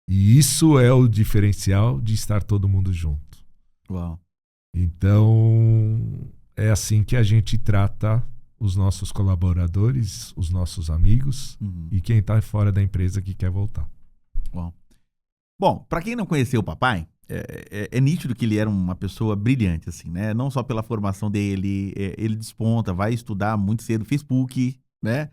E isso é o diferencial de estar todo mundo junto. Uau. Então, é assim que a gente trata os nossos colaboradores, os nossos amigos e quem está fora da empresa que quer voltar. Uau. Bom, para quem não conheceu o papai, é nítido que ele era uma pessoa brilhante, assim, né? Não só pela formação dele, ele desponta, vai estudar muito cedo Facebook, né?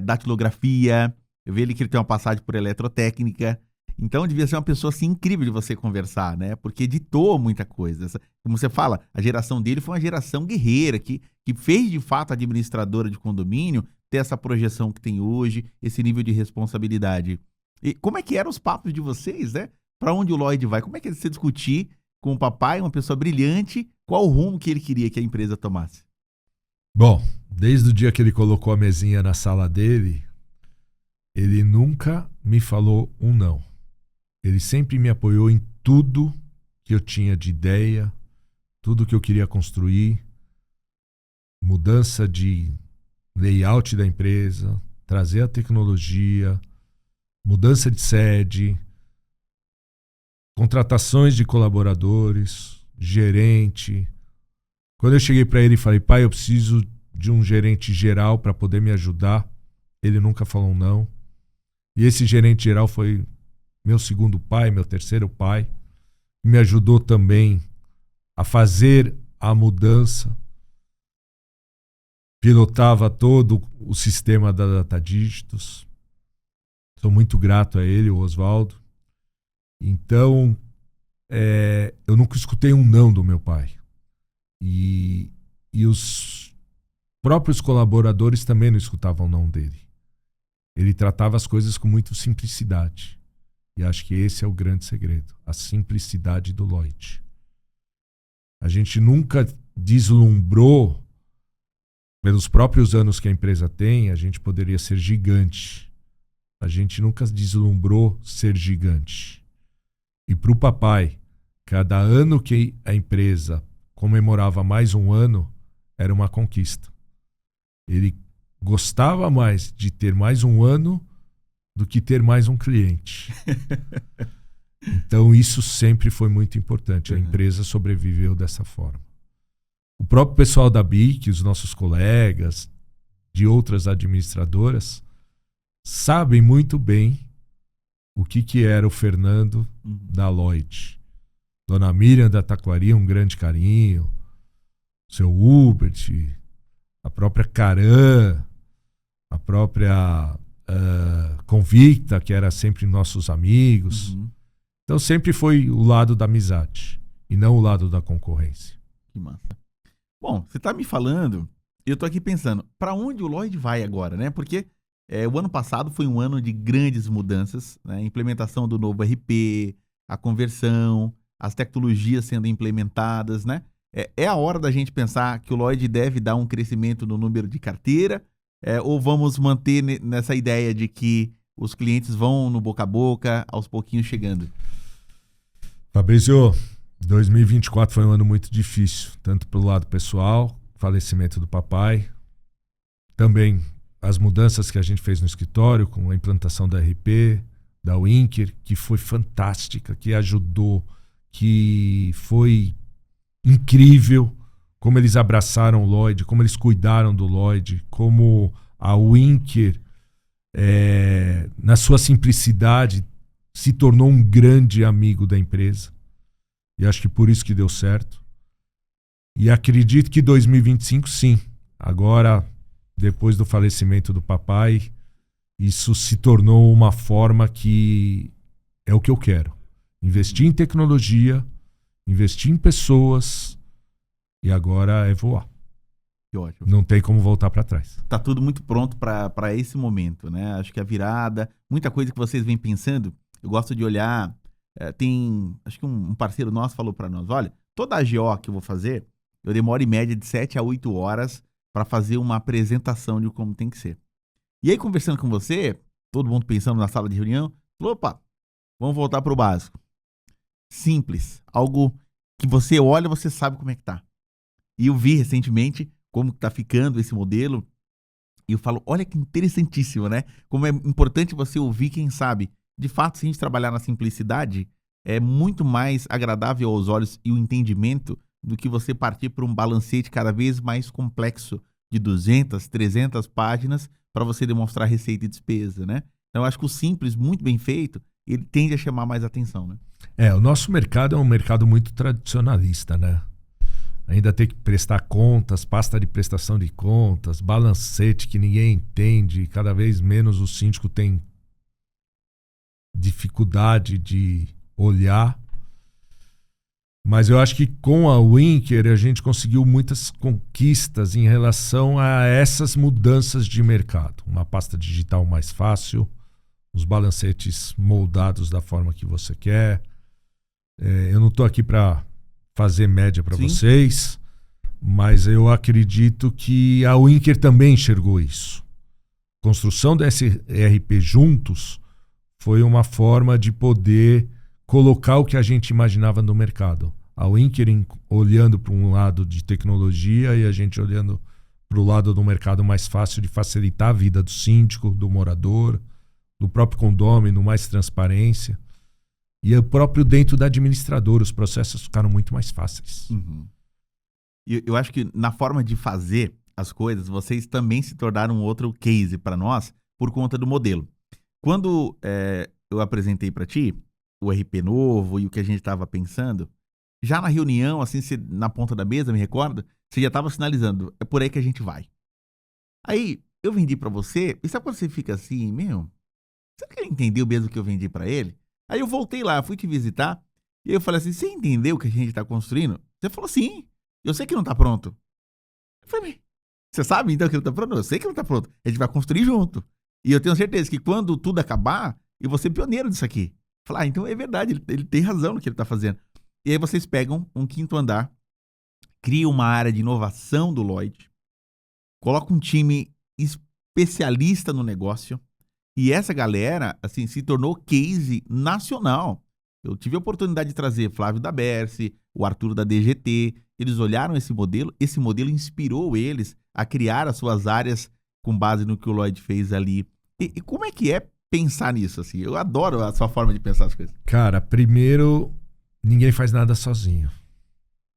Datilografia, eu vejo que ele tem uma passagem por eletrotécnica, então devia ser uma pessoa, assim, incrível de você conversar, né? Porque ditou muita coisa. Como você fala, a geração dele foi uma geração guerreira, que fez, de fato, a administradora de condomínio ter essa projeção que tem hoje, esse nível de responsabilidade. E como é que eram os papos de vocês, né? Para onde o Lloyd vai? Como é que você discutir com o papai, uma pessoa brilhante, qual o rumo que ele queria que a empresa tomasse? Bom, desde o dia que ele colocou a mesinha na sala dele, ele nunca me falou um não. Ele sempre me apoiou em tudo que eu tinha de ideia, tudo que eu queria construir, mudança de layout da empresa, trazer a tecnologia, mudança de sede, contratações de colaboradores, gerente. Quando eu cheguei para ele e falei, pai, eu preciso de um gerente geral para poder me ajudar, ele nunca falou um não. E esse gerente geral foi meu segundo pai, meu terceiro pai. Me ajudou também a fazer a mudança. Pilotava todo o sistema da Data Dígitos. Sou muito grato a ele, o Oswaldo. Então, eu nunca escutei um não do meu pai. E os próprios colaboradores também não escutavam não dele. Ele tratava as coisas com muita simplicidade. E acho que esse é o grande segredo, a simplicidade do Lloyd. A gente nunca deslumbrou, pelos próprios anos que a empresa tem, a gente poderia ser gigante. A gente nunca deslumbrou ser gigante. E para o papai, cada ano que a empresa comemorava mais um ano, era uma conquista. Ele gostava mais de ter mais um ano do que ter mais um cliente. Então isso sempre foi muito importante. A empresa sobreviveu dessa forma. O próprio pessoal da BIC, os nossos colegas de outras administradoras, sabem muito bem o que era o Fernando da Lloyd. Dona Miriam da Taquari, um grande carinho. Seu Hubert, a própria Caran, a própria Convicta, que era sempre nossos amigos. Então sempre foi o lado da amizade e não o lado da concorrência. Que massa. Bom, você tá me falando, eu tô aqui pensando, para onde o Lloyd vai agora, né? Porque o ano passado foi um ano de grandes mudanças, né? Implementação do novo RP, a conversão, as tecnologias sendo implementadas, né? É a hora da gente pensar que o Lloyd deve dar um crescimento no número de carteira, ou vamos manter nessa ideia de que os clientes vão no boca a boca, aos pouquinhos chegando? Fabrício, 2024 foi um ano muito difícil, tanto pelo lado pessoal, falecimento do papai, também as mudanças que a gente fez no escritório, com a implantação da RP, da Winker, que foi fantástica, que ajudou, que foi incrível, como eles abraçaram o Lloyd, como eles cuidaram do Lloyd, como a Winker, na sua simplicidade, se tornou um grande amigo da empresa. E acho que por isso que deu certo. E acredito que 2025, sim. Agora, depois do falecimento do papai, isso se tornou uma forma que é o que eu quero. Investir em tecnologia, investir em pessoas, e agora é voar. Que ótimo. Não tem como voltar para trás. Tá tudo muito pronto para esse momento, né? Acho que a virada, muita coisa que vocês vêm pensando, eu gosto de olhar, acho que um parceiro nosso falou para nós, olha, toda a AGO que eu vou fazer, eu demoro em média de 7 a 8 horas para fazer uma apresentação de como tem que ser. E aí, conversando com você, todo mundo pensando na sala de reunião, falou, opa, vamos voltar para o básico. Simples, algo que você olha, você sabe como é que tá. E eu vi recentemente como tá ficando esse modelo, e eu falo, olha que interessantíssimo, né? Como é importante você ouvir quem sabe. De fato, se a gente trabalhar na simplicidade, é muito mais agradável aos olhos e o entendimento do que você partir para um balancete cada vez mais complexo de 200, 300 páginas para você demonstrar receita e despesa, né? Então, eu acho que o simples, muito bem feito, ele tende a chamar mais atenção, né? O nosso mercado é um mercado muito tradicionalista, né? Ainda tem que prestar contas, pasta de prestação de contas, balancete que ninguém entende, cada vez menos o síndico tem dificuldade de olhar. Mas eu acho que com a Winker a gente conseguiu muitas conquistas em relação a essas mudanças de mercado. Uma pasta digital mais fácil, os balancetes moldados da forma que você quer. Eu não estou aqui para fazer média para vocês, mas eu acredito que a Winker também enxergou isso. construção do SRP juntos foi uma forma de poder colocar o que a gente imaginava no mercado. A Winker olhando para um lado de tecnologia e a gente olhando para o lado do mercado mais fácil de facilitar a vida do síndico, do morador, do próprio condômino, mais transparência. E o próprio dentro da administradora, os processos ficaram muito mais fáceis. Uhum. E eu acho que na forma de fazer as coisas, vocês também se tornaram outro case para nós por conta do modelo. Quando eu apresentei para ti o RP novo e o que a gente estava pensando, já na reunião, assim, na ponta da mesa, me recorda, você já estava sinalizando, é por aí que a gente vai. Aí, eu vendi para você, e sabe quando você fica assim, meu, será que ele entendeu mesmo o que eu vendi para ele? Aí eu voltei lá, fui te visitar, e aí eu falei assim, você entendeu o que a gente está construindo? Você falou, sim, eu sei que não está pronto. Eu falei, você sabe então que não está pronto? Eu sei que não está pronto, a gente vai construir junto. E eu tenho certeza que quando tudo acabar, eu vou ser pioneiro disso aqui. Falar, então é verdade, ele tem razão no que ele está fazendo. E aí vocês pegam um quinto andar, criam uma área de inovação do Lloyd, colocam um time especialista no negócio, e essa galera, assim, se tornou case nacional. Eu tive a oportunidade de trazer Flávio da Berce, o Arthur da DGT, eles olharam esse modelo inspirou eles a criar as suas áreas com base no que o Lloyd fez ali. E como é que é pensar nisso, assim? Eu adoro a sua forma de pensar as coisas. Cara, primeiro, ninguém faz nada sozinho.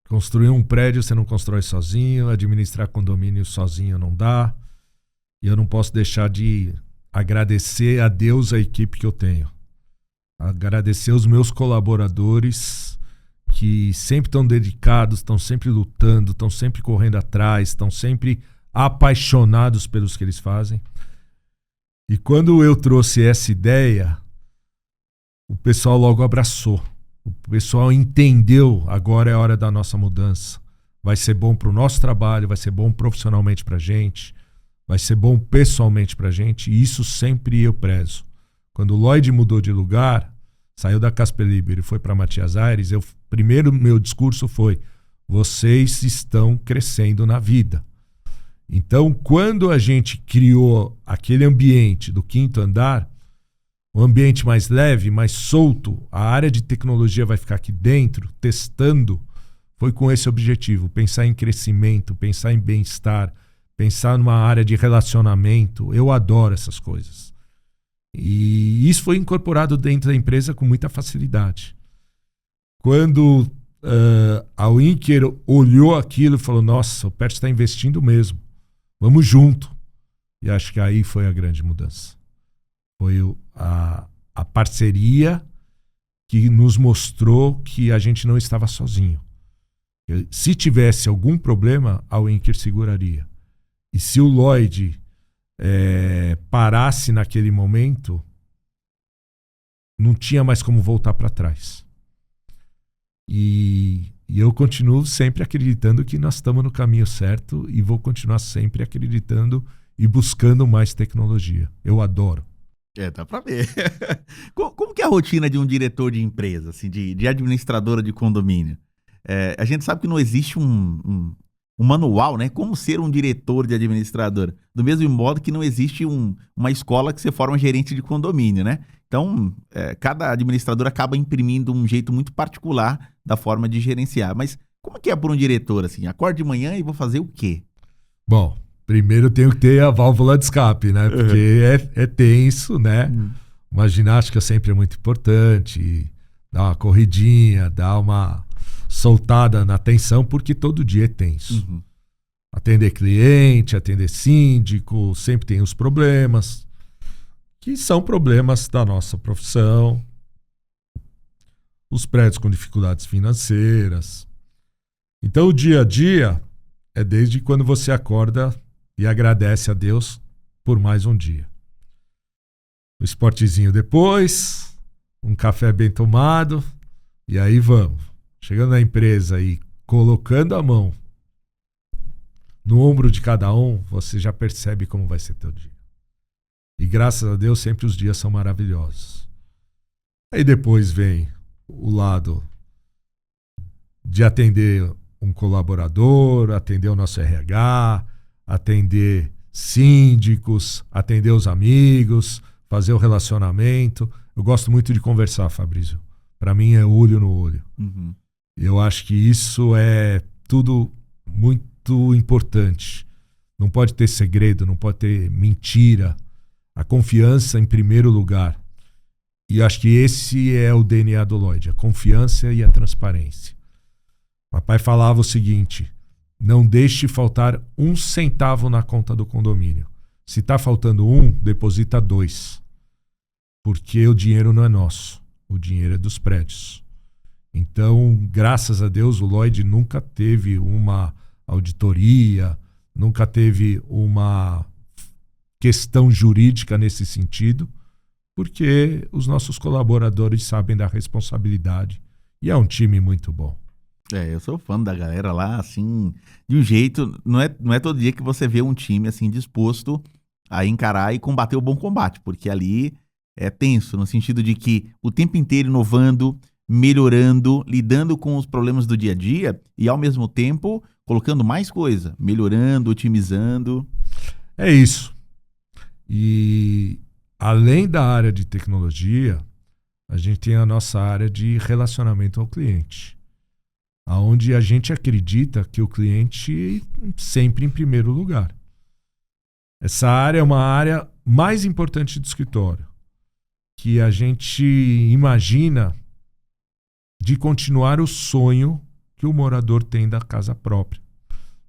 Construir um prédio você não constrói sozinho, administrar condomínio sozinho não dá. E eu não posso deixar de agradecer a Deus a equipe que eu tenho. Agradecer os meus colaboradores que sempre estão dedicados, estão sempre lutando, estão sempre correndo atrás, estão sempre apaixonados pelos que eles fazem. E quando eu trouxe essa ideia, o pessoal logo abraçou. O pessoal entendeu, agora é a hora da nossa mudança. Vai ser bom para o nosso trabalho, vai ser bom profissionalmente para a gente, vai ser bom pessoalmente para a gente, e isso sempre eu prezo. Quando o Lloyd mudou de lugar, saiu da Casper Liber e foi para Matias Aires, primeiro meu discurso foi, vocês estão crescendo na vida. Então, quando a gente criou aquele ambiente do quinto andar, um ambiente mais leve, mais solto, a área de tecnologia vai ficar aqui dentro, testando, foi com esse objetivo, pensar em crescimento, pensar em bem-estar, pensar numa área de relacionamento. Eu adoro essas coisas. E isso foi incorporado dentro da empresa com muita facilidade. Quando a Winker olhou aquilo e falou, nossa, o Pércio está investindo mesmo, vamos junto. E acho que aí foi a grande mudança. Foi a parceria que nos mostrou que a gente não estava sozinho. Se tivesse algum problema, a Winker seguraria. E se o Lloyd parasse naquele momento, não tinha mais como voltar para trás. E eu continuo sempre acreditando que nós estamos no caminho certo e vou continuar sempre acreditando e buscando mais tecnologia. Eu adoro. Dá pra ver. Como que é a rotina de um diretor de empresa, assim, de administradora de condomínio? A gente sabe que não existe um manual, né? Como ser um diretor de administradora. Do mesmo modo que não existe uma escola que você forma gerente de condomínio, né? Então, cada administrador acaba imprimindo um jeito muito particular da forma de gerenciar. Mas como que é por um diretor, assim? Acordo de manhã e vou fazer o quê? Bom, primeiro eu tenho que ter a válvula de escape, né? Porque é tenso, né? Uma ginástica sempre é muito importante. Dar uma corridinha, dar uma soltada na tensão, porque todo dia é tenso. Uhum. Atender cliente, atender síndico, sempre tem os problemas, que são problemas da nossa profissão. Os prédios com dificuldades financeiras. Então o dia a dia é desde quando você acorda e agradece a Deus por mais um dia. Um esportezinho depois, um café bem tomado, e aí vamos. Chegando na empresa e colocando a mão no ombro de cada um, você já percebe como vai ser teu dia. E graças a Deus sempre os dias são maravilhosos. Aí depois vem o lado de atender um colaborador, atender o nosso RH, atender síndicos, atender os amigos, fazer o relacionamento. Eu gosto muito de conversar, Fabrício. Para mim é olho no olho. Uhum. Eu acho que isso é tudo muito importante. Não pode ter segredo, não pode ter mentira. A confiança em primeiro lugar. E acho que esse é o DNA do Lloyd, a confiança e a transparência. Papai falava o seguinte: não deixe faltar 1 centavo na conta do condomínio. Se está faltando 1, deposita 2. Porque o dinheiro não é nosso, o dinheiro é dos prédios. Então, graças a Deus, o Lloyd nunca teve uma auditoria, nunca teve uma questão jurídica nesse sentido, porque os nossos colaboradores sabem da responsabilidade. E é um time muito bom. Eu sou fã da galera lá, assim, de um jeito... Não é todo dia que você vê um time, assim, disposto a encarar e combater o bom combate, porque ali é tenso, no sentido de que o tempo inteiro inovando, melhorando, lidando com os problemas do dia a dia e, ao mesmo tempo, colocando mais coisa, melhorando, otimizando. É isso. E além da área de tecnologia, a gente tem a nossa área de relacionamento ao cliente, onde a gente acredita que o cliente sempre em primeiro lugar. Essa área é uma área mais importante do escritório, que a gente imagina de continuar o sonho que o morador tem da casa própria,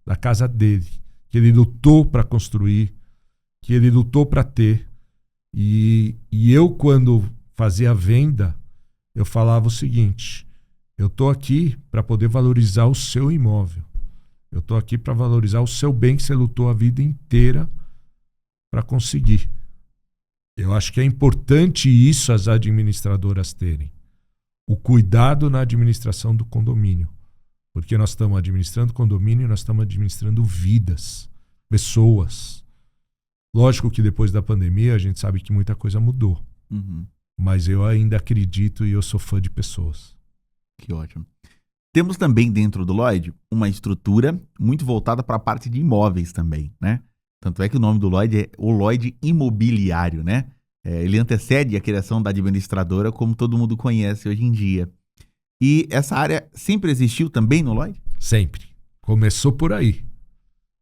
da casa dele, que ele lutou para construir, que ele lutou para ter. E eu, quando fazia a venda, eu falava o seguinte: eu estou aqui para poder valorizar o seu imóvel. Eu estou aqui para valorizar o seu bem que você lutou a vida inteira para conseguir. Eu acho que é importante isso as administradoras terem. O cuidado na administração do condomínio. Porque nós estamos administrando condomínio e nós estamos administrando vidas, pessoas. Lógico que depois da pandemia a gente sabe que muita coisa mudou. Uhum. Mas eu ainda acredito e eu sou fã de pessoas. Que ótimo. Temos também dentro do Lloyd uma estrutura muito voltada para a parte de imóveis também, né? Tanto é que o nome do Lloyd é o Lloyd Imobiliário, né? Ele antecede a criação da administradora, como todo mundo conhece hoje em dia. E essa área sempre existiu também no Lloyd? Sempre. Começou por aí.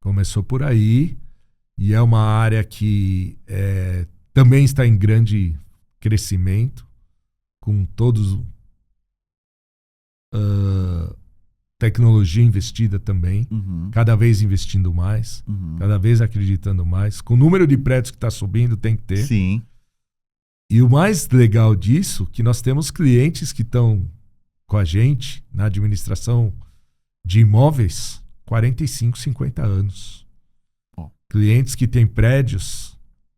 Começou por aí e é uma área que também está em grande crescimento, com todos tecnologia investida também, cada vez investindo mais, cada vez acreditando mais. Com o número de prédios que está subindo, tem que ter. Sim. E o mais legal disso, que nós temos clientes que estão com a gente na administração de imóveis 45, 50 anos. Oh. Clientes que têm prédios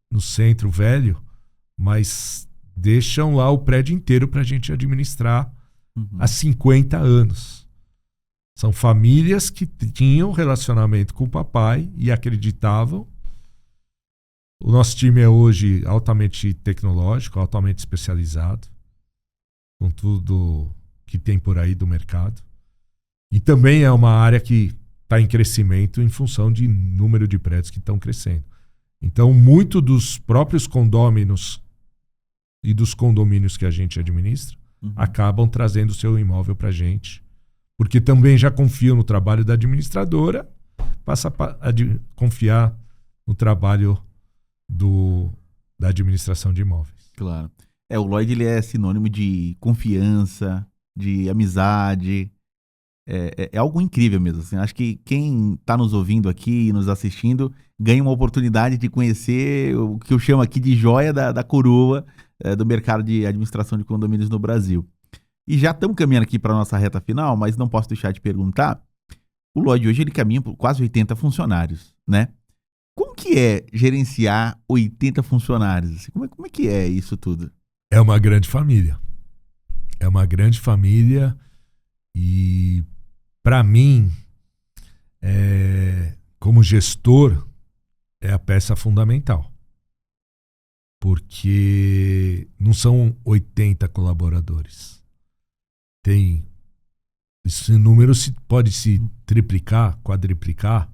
no centro velho, mas deixam lá o prédio inteiro para a gente administrar há 50 anos. São famílias que tinham relacionamento com o papai e acreditavam. O nosso time é hoje altamente tecnológico, altamente especializado, com tudo que tem por aí do mercado. E também é uma área que está em crescimento em função de número de prédios que estão crescendo. Então, muito dos próprios condôminos e dos condomínios que a gente administra acabam trazendo o seu imóvel para a gente, porque também já confiam no trabalho da administradora, passa a confiar no trabalho da administração de imóveis. Claro. O Lloyd ele é sinônimo de confiança, de amizade. É algo incrível mesmo. Assim. Acho que quem está nos ouvindo aqui e nos assistindo ganha uma oportunidade de conhecer o que eu chamo aqui de joia da coroa do mercado de administração de condomínios no Brasil. E já estamos caminhando aqui para a nossa reta final, mas não posso deixar de perguntar. O Lloyd hoje ele caminha por quase 80 funcionários, né? Como que é gerenciar 80 funcionários? Como é que é isso tudo? É uma grande família. É uma grande família e, para mim, como gestor, é a peça fundamental. Porque não são 80 colaboradores. Esse número pode se triplicar, quadriplicar,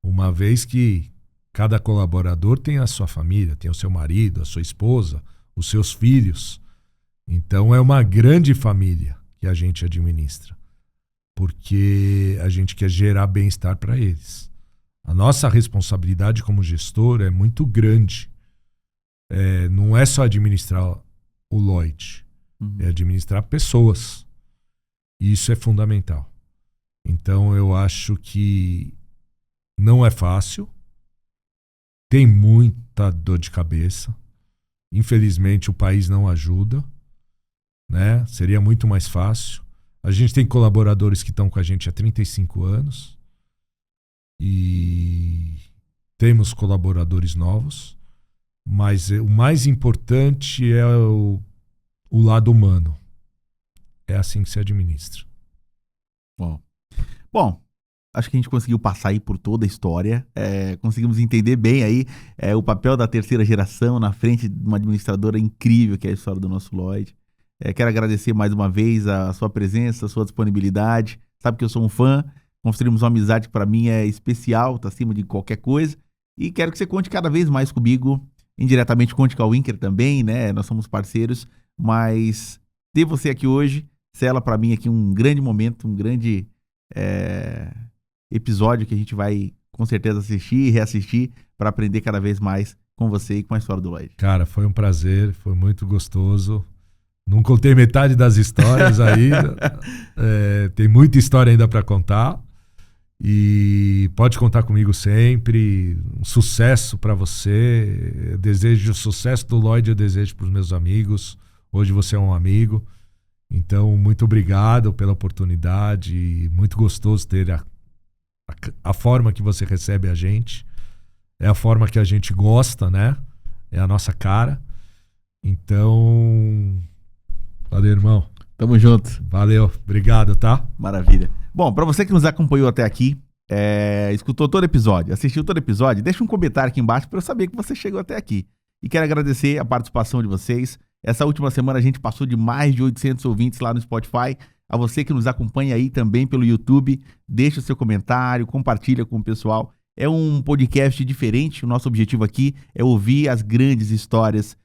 uma vez que Cada colaborador tem a sua família, tem o seu marido, a sua esposa, os seus filhos. Então é uma grande família que a gente administra, porque a gente quer gerar bem-estar para eles. A nossa responsabilidade como gestor é muito grande. Não é só administrar o Lloyd, é administrar pessoas. E isso é fundamental. Então eu acho que não é fácil, tem muita dor de cabeça. Infelizmente o país não ajuda, né? Seria muito mais fácil. A gente tem colaboradores que estão com a gente há 35 anos e temos colaboradores novos, mas o mais importante é o lado humano. É assim que se administra. Bom, acho que a gente conseguiu passar aí por toda a história, conseguimos entender bem aí o papel da terceira geração na frente de uma administradora incrível que é a história do nosso Lloyd. Quero agradecer mais uma vez a sua presença, a sua disponibilidade. Sabe que eu sou um fã, construímos uma amizade que para mim é especial, tá acima de qualquer coisa. E quero que você conte cada vez mais comigo, indiretamente conte com a Winkler também, né? Nós somos parceiros, mas ter você aqui hoje sela para mim aqui um grande momento, um grande episódio que a gente vai com certeza assistir e reassistir para aprender cada vez mais com você e com a história do Lloyd. Cara, foi um prazer, foi muito gostoso. Não contei metade das histórias ainda. Tem muita história ainda para contar. E pode contar comigo sempre. Um sucesso para você. Eu desejo o sucesso do Lloyd, eu desejo para os meus amigos. Hoje você é um amigo. Então, muito obrigado pela oportunidade. Muito gostoso ter a forma que você recebe a gente. É a forma que a gente gosta, né? É a nossa cara. Então, valeu, irmão. Tamo junto. Valeu, obrigado, tá? Maravilha. Bom, pra você que nos acompanhou até aqui, escutou todo episódio, assistiu todo episódio, deixa um comentário aqui embaixo pra eu saber que você chegou até aqui. E quero agradecer a participação de vocês. Essa última semana a gente passou de mais de 800 ouvintes lá no Spotify. A você que nos acompanha aí também pelo YouTube, deixa o seu comentário, compartilha com o pessoal. É um podcast diferente. O nosso objetivo aqui é ouvir as grandes histórias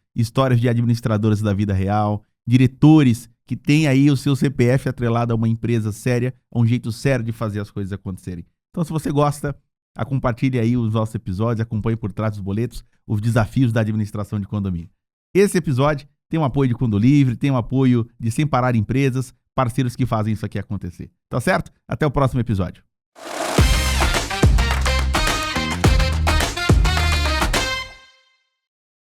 de administradores da vida real, diretores que têm aí o seu CPF atrelado a uma empresa séria, a um jeito sério de fazer as coisas acontecerem. Então, se você gosta, compartilhe aí os nossos episódios, acompanhe por trás dos boletos os desafios da administração de condomínio. Esse episódio tem um apoio de Condo Livre, tem um apoio de Sem Parar Empresas, parceiros que fazem isso aqui acontecer. Tá certo? Até o próximo episódio.